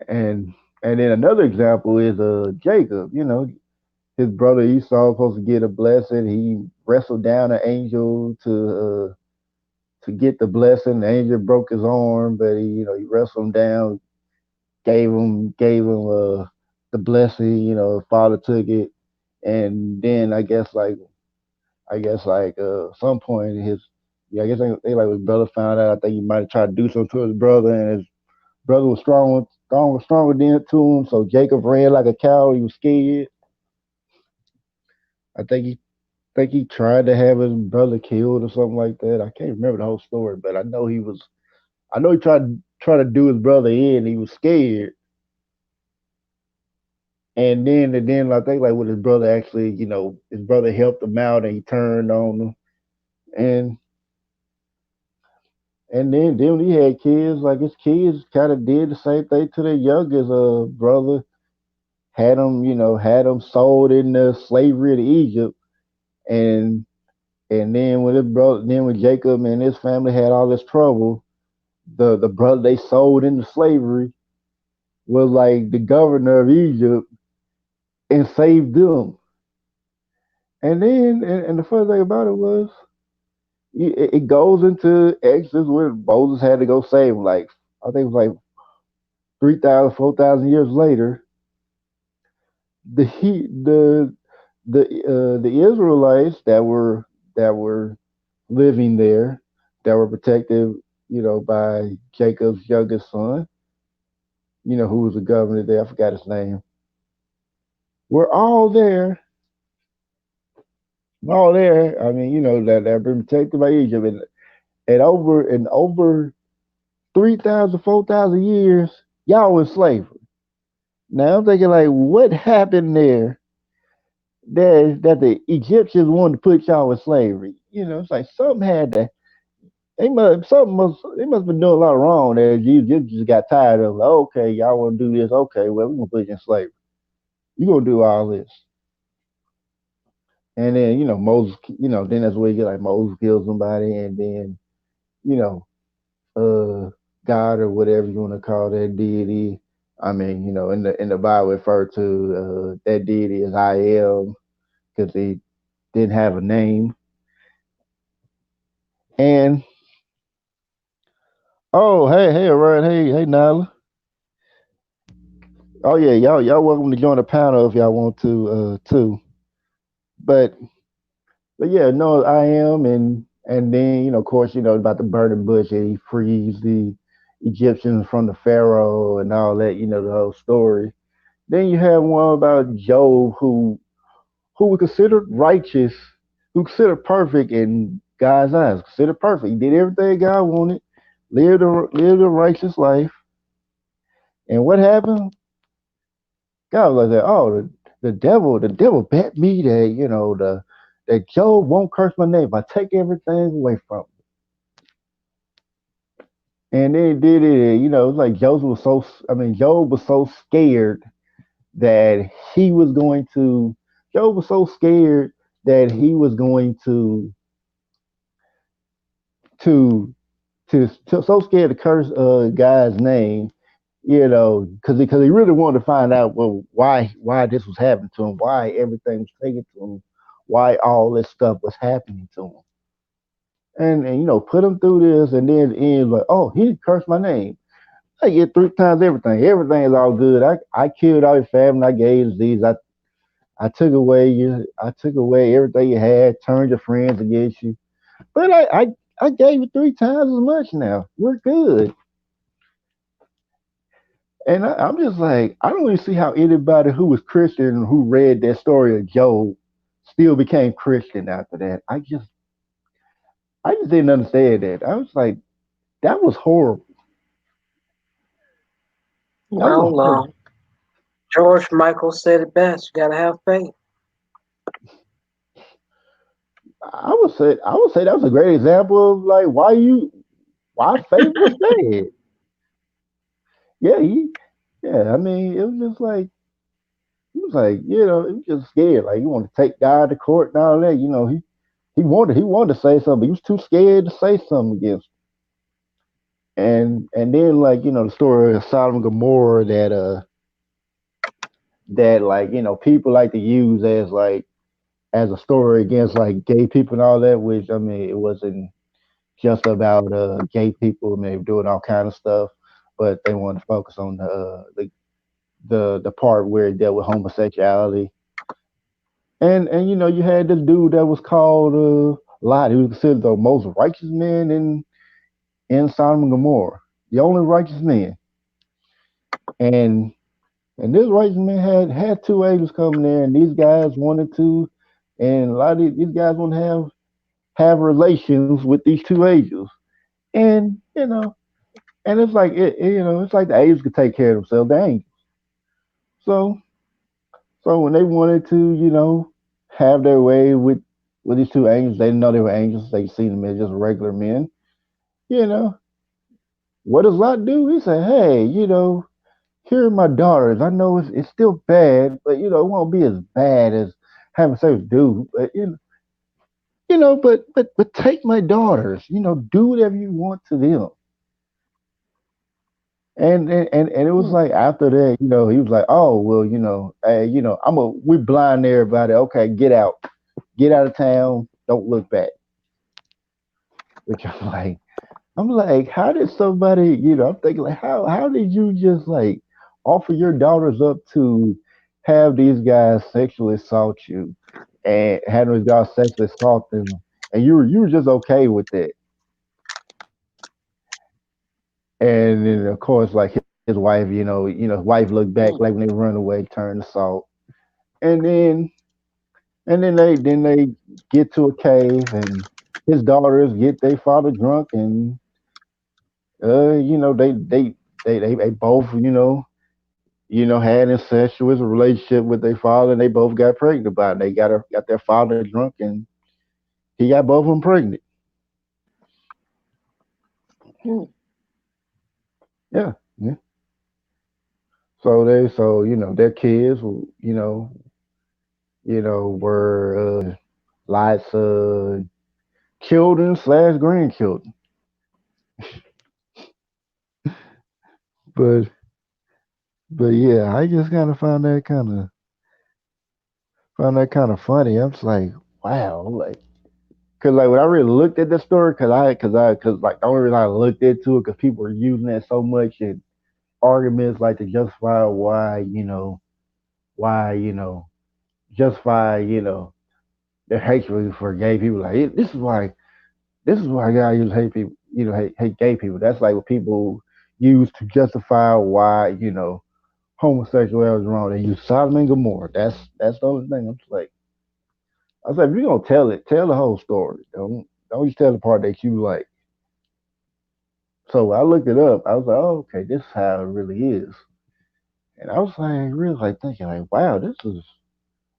Speaker 1: And and then another example is Jacob. His brother Esau was supposed to get a blessing. He wrestled down an angel to get the blessing. The angel broke his arm, but he wrestled him down, gave him the blessing. His father took it, and then I guess like some point his yeah I guess they like his brother found out. I think he might have tried to do something to his brother, and his brother was stronger than to him. So Jacob ran like a cow. He was scared. I think he tried to have his brother killed or something like that. I can't remember the whole story, but I know he tried to do his brother in. He was scared. And then I think like with his brother actually, his brother helped him out and he turned on him. And and then when he had kids, like his kids kind of did the same thing to their youngest brother. Had him sold into slavery to Egypt. And then when Jacob and his family had all this trouble, the brother they sold into slavery was like the governor of Egypt and saved them. And the funny thing about it was it goes into Exodus where Moses had to go save him. Like I think it was like 3,000, 4,000 years later. The he the Israelites that were living there, that were protected, by Jacob's youngest son, who was the governor there. I forgot his name. We're all there. We're all there. I mean, that have been protected by Egypt, and over 3,000, 4,000 years, y'all in slavery. Now I'm thinking like, what happened there that the Egyptians wanted to put y'all in slavery? It's like something had to. They must have been doing a lot wrong there. You just got tired of like, okay, y'all want to do this, okay, well we're gonna put you in slavery. You gonna do all this, and then Moses, then that's where you get like Moses kills somebody, and then you know uh God or whatever you want to call that deity. I mean, in the Bible referred to that deity as I am because he didn't have a name. And oh, hey, Ryan, hey, Nyla. Oh yeah, y'all welcome to join the panel if y'all want to too. But yeah, no, I am, and then of course about the burning bush and he frees the Egyptians from the Pharaoh and all that. The whole story. Then you have one about Job who was considered righteous, who considered perfect in God's eyes, considered perfect. He did everything God wanted, lived a righteous life. And what happened? God was like, oh, the devil bet me that that Job won't curse my name if I take everything away from him. And then he did it. It's like Job was so scared that he was going to. Job was so scared that he was going to so scared to curse guy's name, because he really wanted to find out well why this was happening to him, why everything was taken to him, why all this stuff was happening to him, and put him through this, and then at the end like, oh, he cursed my name. I get three times everything. Everything is all good. I killed all your family. I gave disease. I took away everything you had. Turned your friends against you. But I gave you three times as much now. We're good. And I'm just like, I don't even see how anybody who was Christian who read that story of Job still became Christian after that. I just didn't understand that. I was like, that was horrible. That was
Speaker 2: Well,
Speaker 1: horrible.
Speaker 2: George Michael said it best. You gotta have faith.
Speaker 1: I would say that was a great example of like why faith was bad. Yeah, yeah. I mean, it was just like he was like, it was just scared. Like he wanted to take God to court and all that. He wanted to say something, but he was too scared to say something against. And then like the story of Sodom and Gomorrah that like people like to use as a story against like gay people and all that, which I mean it wasn't just about gay people. I mean they were doing all kind of stuff, but they wanted to focus on the part where it dealt with homosexuality. And you had this dude that was called Lot. He was considered the most righteous man in Sodom and Gomorrah, the only righteous man. And And this righteous man had two angels coming there, and these guys wanted to, and a lot of these guys want to have relations with these two angels, and and it's like it's like the angels could take care of themselves, the angels. So when they wanted to, have their way with these two angels, they didn't know they were angels. They seen them as just regular men. You know, what does Lot do? He said, "Hey, here are my daughters. I know it's still bad, but it won't be as bad as having sex with dude. But but take my daughters. Do whatever you want to them." And it was
Speaker 2: Hmm.
Speaker 1: like after that, he was like, "Oh well, hey, we blind everybody. Okay, get out of town. Don't look back." Which I'm like, how did somebody, I'm thinking like, how did you just like offer your daughters up to have these guys sexually assault you and have those guys sexually assault them, and you were just okay with that? And then of course, like his wife, his wife looked back like when they run away, turned to salt, and then they get to a cave, and his daughters get their father drunk, and they both had incestuous relationship with their father, and they both got pregnant by it. They got their father drunk, and he got both of them pregnant.
Speaker 2: Hmm.
Speaker 1: Yeah, yeah. So their kids, were lots of children slash grandchildren. But but yeah, I just kind of found that kind of funny. I'm just like, wow, like, cause like when I really looked at the story, cause like the only reason I looked into it, cause people were using it so much in arguments, like to justify why justify their hatred for gay people. Like this is why guys use hate people, hate gay people. That's like what people use to justify why homosexuality is wrong. They use Sodom and Gomorrah. That's the only thing. I'm just like, I was like, if you're gonna tell it, tell the whole story. Don't just tell the part that you like. So I looked it up. I was like, oh, okay, this is how it really is. And I was like, really like thinking like, wow, this is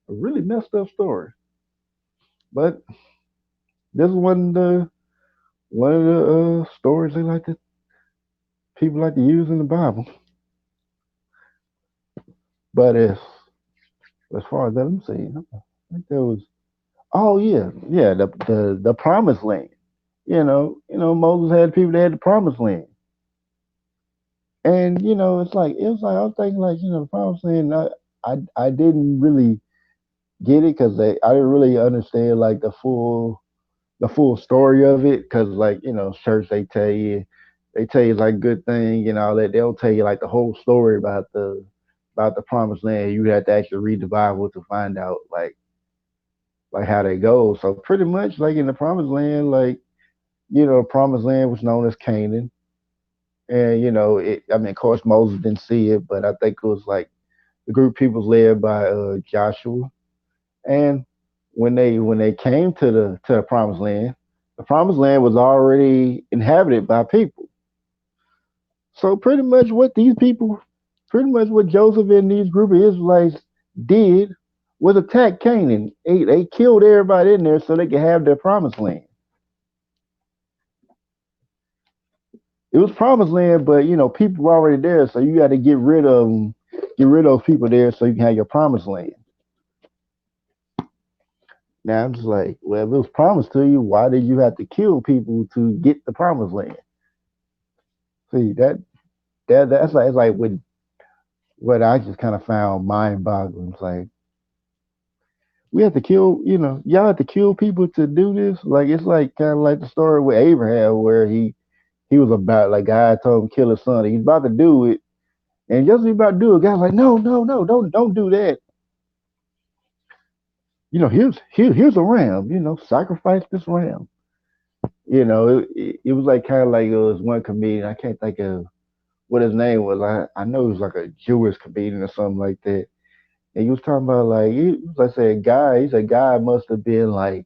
Speaker 1: a really messed up story. But this is one of the stories people like to use in the Bible. But as far as that, let me see. I think there was. Oh yeah, yeah. The promised land. Moses had people that had the promised land, and it was like I was thinking like the promised land. I didn't really get it because I didn't really understand like the full story of it because like church they tell you like good thing and all that. They don't tell you like the whole story about the promised land. You have to actually read the Bible to find out like how they go. So pretty much like in the promised land, like promised land was known as Canaan. And I mean, of course, Moses didn't see it, but I think it was like the group of people was led by Joshua. And when they came to the promised land, the promised land was already inhabited by people. So pretty much what Joseph and these group of Israelites did was attack Canaan. They killed everybody in there so they could have their promised land. It was promised land, but people were already there, so you got to get rid of them, get rid of those people there, so you can have your promised land. Now I'm just like, well, if it was promised to you, why did you have to kill people to get the promised land? See that's like what I just kind of found mind-boggling. It's like we have to kill, y'all have to kill people to do this. Like it's like kind of like the story with Abraham, where he was about like God told him to kill his son. He's about to do it, and just as he's about to do it, God's like, no, no, no, don't do that. Here's a ram. Sacrifice this ram. It was like kind of like it was one comedian. I can't think of what his name was. I know he was like a Jewish comedian or something like that. And he was talking about like let's say a guy. He said God must have been like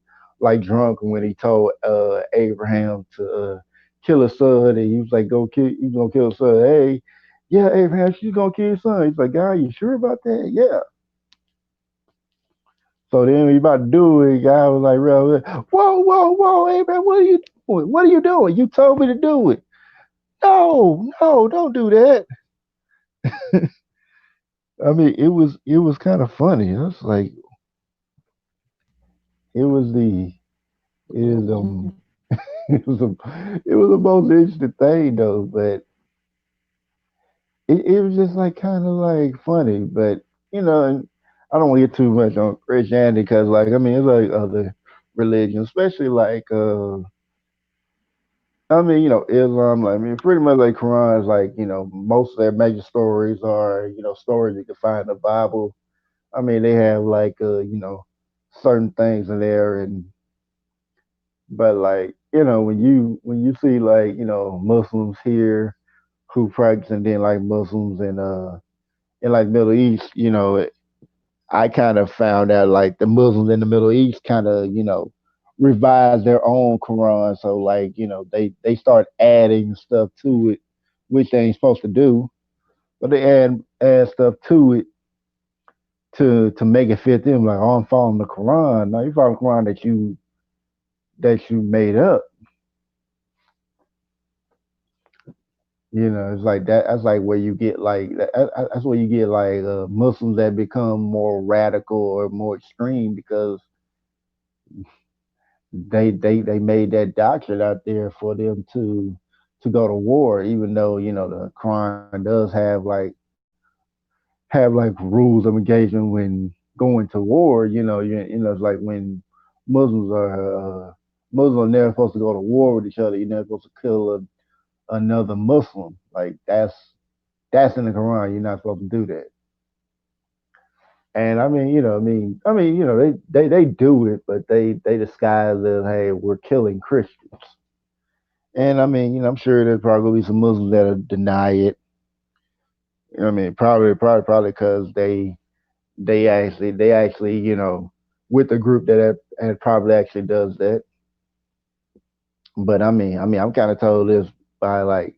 Speaker 1: drunk when he told Abraham to kill his son. And he was like, go kill. He's gonna kill his son. Hey, yeah, Abraham, she's gonna kill his son. He's like, God, you sure about that? Yeah. So then he about to do it. Guy was like, whoa, whoa, whoa, Abraham, what are you doing? What are you doing? You told me to do it. No, no, don't do that. I mean, it was kind of funny. It was like it was the it is it was the most interesting thing though, but it was just like kind of like funny, but and I don't want to get too much on Christianity because like I mean it's like other religions, especially like I mean, Islam, like, I mean, pretty much like Quran is like, most of their major stories are, stories you can find in the Bible. I mean, they have like, certain things in there, but like, when you see like, Muslims here who practice and then like Muslims in like Middle East, I kind of found out like the Muslims in the Middle East kind of, revise their own Quran. So like, they start adding stuff to it, which they ain't supposed to do, but they add stuff to it to make it fit them. Like, oh, I'm following the Quran. Now you follow the Quran that you made up. It's like that. That's like where you get like that's where you get like Muslims that become more radical or more extreme because they made that doctrine out there for them to go to war, even though the Quran does have like rules of engagement when going to war. It's like when Muslims Muslims are never supposed to go to war with each other. You're never supposed to kill another Muslim. Like that's in the Quran. You're not supposed to do that. And I mean, they do it, but they disguise it. Hey, we're killing Christians. And I mean, I'm sure there's probably some Muslims that'll deny it. I mean, probably because they actually, with the group that had probably actually does that. But I'm kind of told this by like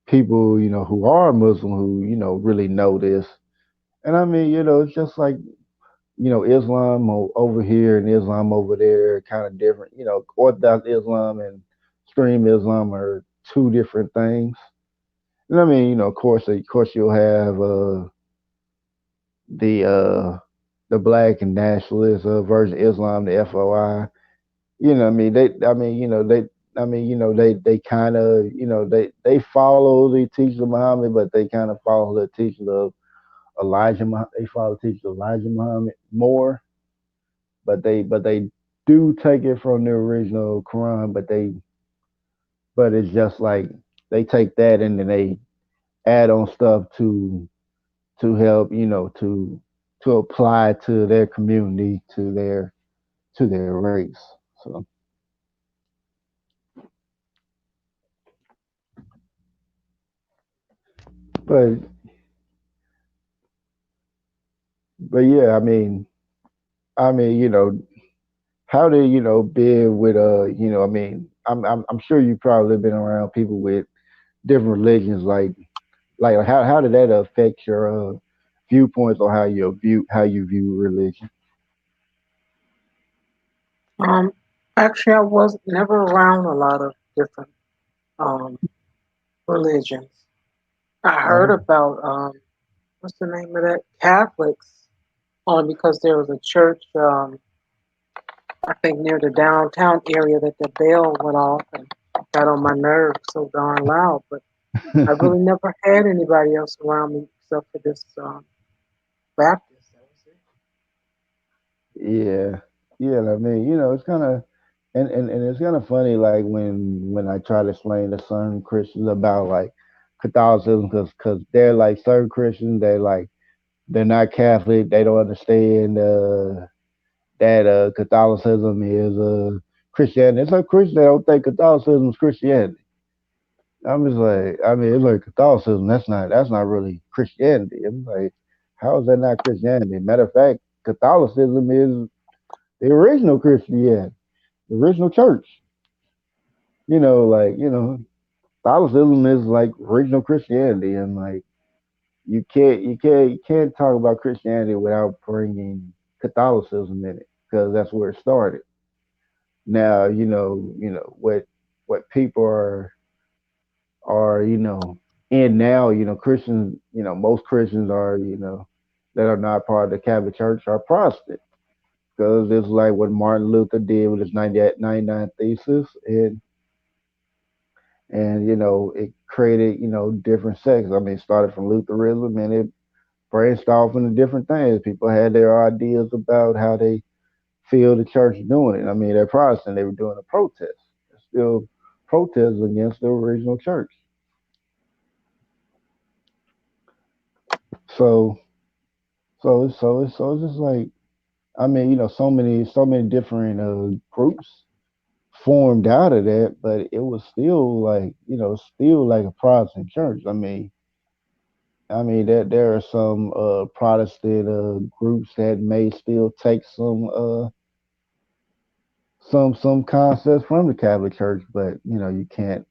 Speaker 1: people, who are Muslim who, really know this. And I mean, it's just like, Islam over here and Islam over there, kind of different. Orthodox Islam and extreme Islam are two different things. And I mean, of course, you'll have the the black and nationalist version of Islam, the FOI. I mean, they kind of, they follow the teachings of Muhammad, but they kind of follow the teachings of Elijah. They follow the teachings of Elijah Muhammad more, but they do take it from the original Quran, but it's just like they take that and then they add on stuff to help, to apply to their community, to their race. So, but but yeah, I mean, how did be with I mean, I'm sure you probably been around people with different religions, like how did that affect your viewpoints or how you view religion?
Speaker 2: Um, Actually, I was never around a lot of different um, religions. I heard
Speaker 1: Oh,
Speaker 2: about what's the name of that? Catholics, only because there was a church, I think near the downtown area that the bell went off and got on my nerves so darn loud. But I really never had anybody else around me except for this Baptist. That was it.
Speaker 1: yeah, yeah. I mean, it's kind of and it's kind of funny, like when I try to explain to certain Christians about like Catholicism, because they're like certain Christians, they're not Catholic, they don't understand that Catholicism is Christianity. It's like Christians that don't think Catholicism is Christianity. I'm just like, I mean, it's like Catholicism. That's not really Christianity. I'm like, how is that not Christianity? Matter of fact, Catholicism is the original Christianity, the original church. Catholicism is like original Christianity, and like you can't talk about Christianity without bringing Catholicism in it because that's where it started. Now, what people are in now. Christians. Most Christians are that are not part of the Catholic Church are Protestant because it's like what Martin Luther did with his 99 Thesis, and it created different sects. I mean, it started from Lutheranism and it branched off into different things. People had their ideas about how they feel the church doing it. I mean, they're Protestant. They were doing a protest. They're still protests against the original church. So, so it's just like, I mean, so many different groups formed out of that, but it was still like, still like a Protestant church. I mean that there are some Protestant groups that may still take some concepts from the Catholic Church, but you can't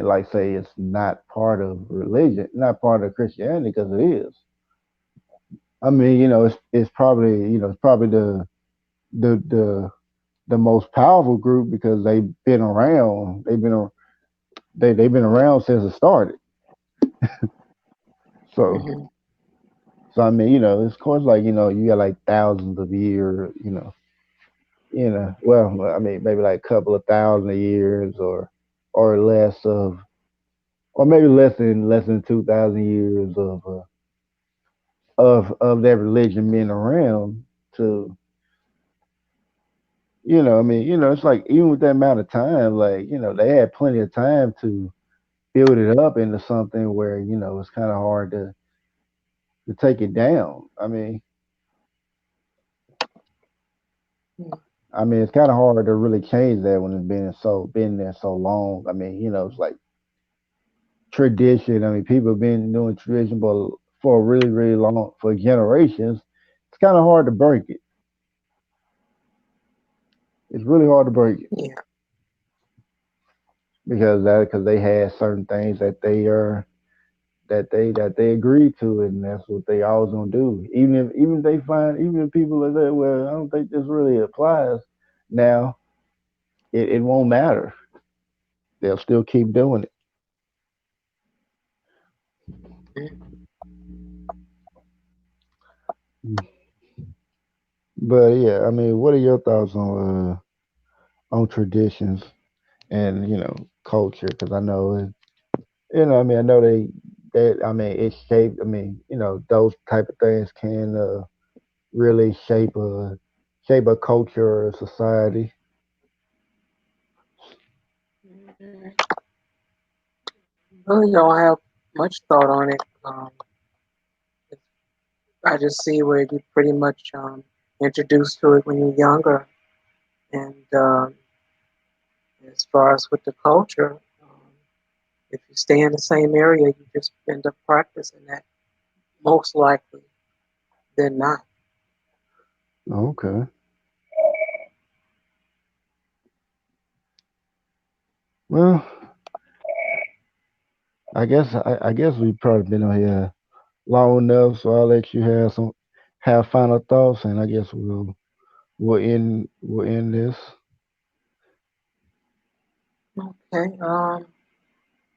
Speaker 1: like say it's not part of religion, not part of Christianity because it is. I mean, it's probably the the most powerful group because they've been around. they've been around since it started. So
Speaker 2: Hmm.
Speaker 1: so I mean, it's of course like you got like thousands of years, well, I mean maybe like a couple of thousand years or less of or maybe less than 2,000 years of that religion being around to I mean, it's like even with that amount of time, like, they had plenty of time to build it up into something where, it's kind of hard to take it down. I mean, it's kind of hard to really change that when it's been there so long. I mean, it's like tradition. I mean, people have been doing tradition for a really, really long for generations. It's kind of hard to break it. It's really hard to break it
Speaker 2: Yeah.
Speaker 1: because they had certain things that they agreed to, and that's what they always gonna do. Even if people are there, well, I don't think this really applies. Now it won't matter. They'll still keep doing it. But yeah, I mean, what are your thoughts on traditions and culture? Because I know I mean, I know I mean, it shaped. I mean, those type of things can really shape a culture or a society.
Speaker 2: Mhm. Really don't have much thought on it. I just see where you pretty much introduced to it when you're younger, and as far as with the culture, if you stay in the same area, you just end up practicing that most likely than not.
Speaker 1: Okay. Well, I guess we've probably been on here long enough, so I'll let you have final thoughts, and I guess we'll end this.
Speaker 2: Okay.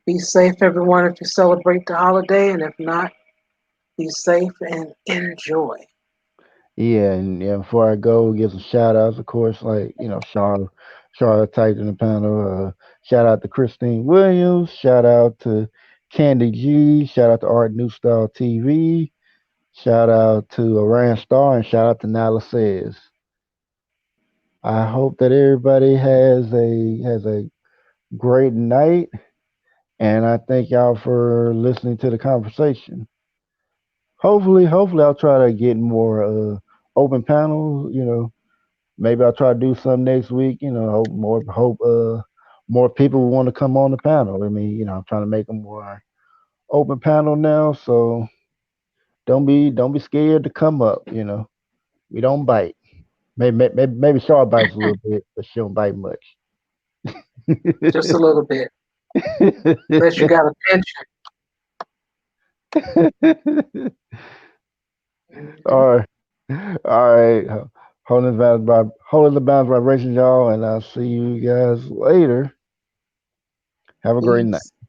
Speaker 2: Be safe, everyone, if you celebrate the holiday, and if not, be safe and enjoy.
Speaker 1: Yeah, and yeah, before I go, give some shout outs, of course, like Charlotte typed in the panel. Shout out to Christine Williams. Shout out to Candy G. Shout out to Art New Style TV. Shout out to Iran Star, and shout out to Nala Says. I hope that everybody has a great night, and I thank y'all for listening to the conversation. Hopefully, I'll try to get more open panels. Maybe I'll try to do some next week. Hope more people will want to come on the panel. I mean, I'm trying to make a more open panel now, so don't be scared to come up. We don't bite. Maybe Shaw bites a little bit, but she don't bite much.
Speaker 2: Just a little bit. Unless you got a pension. Hmm.
Speaker 1: All right, all right. Holding the bounds vibrations, y'all, and I'll see you guys later. Have a great night.
Speaker 2: Peace.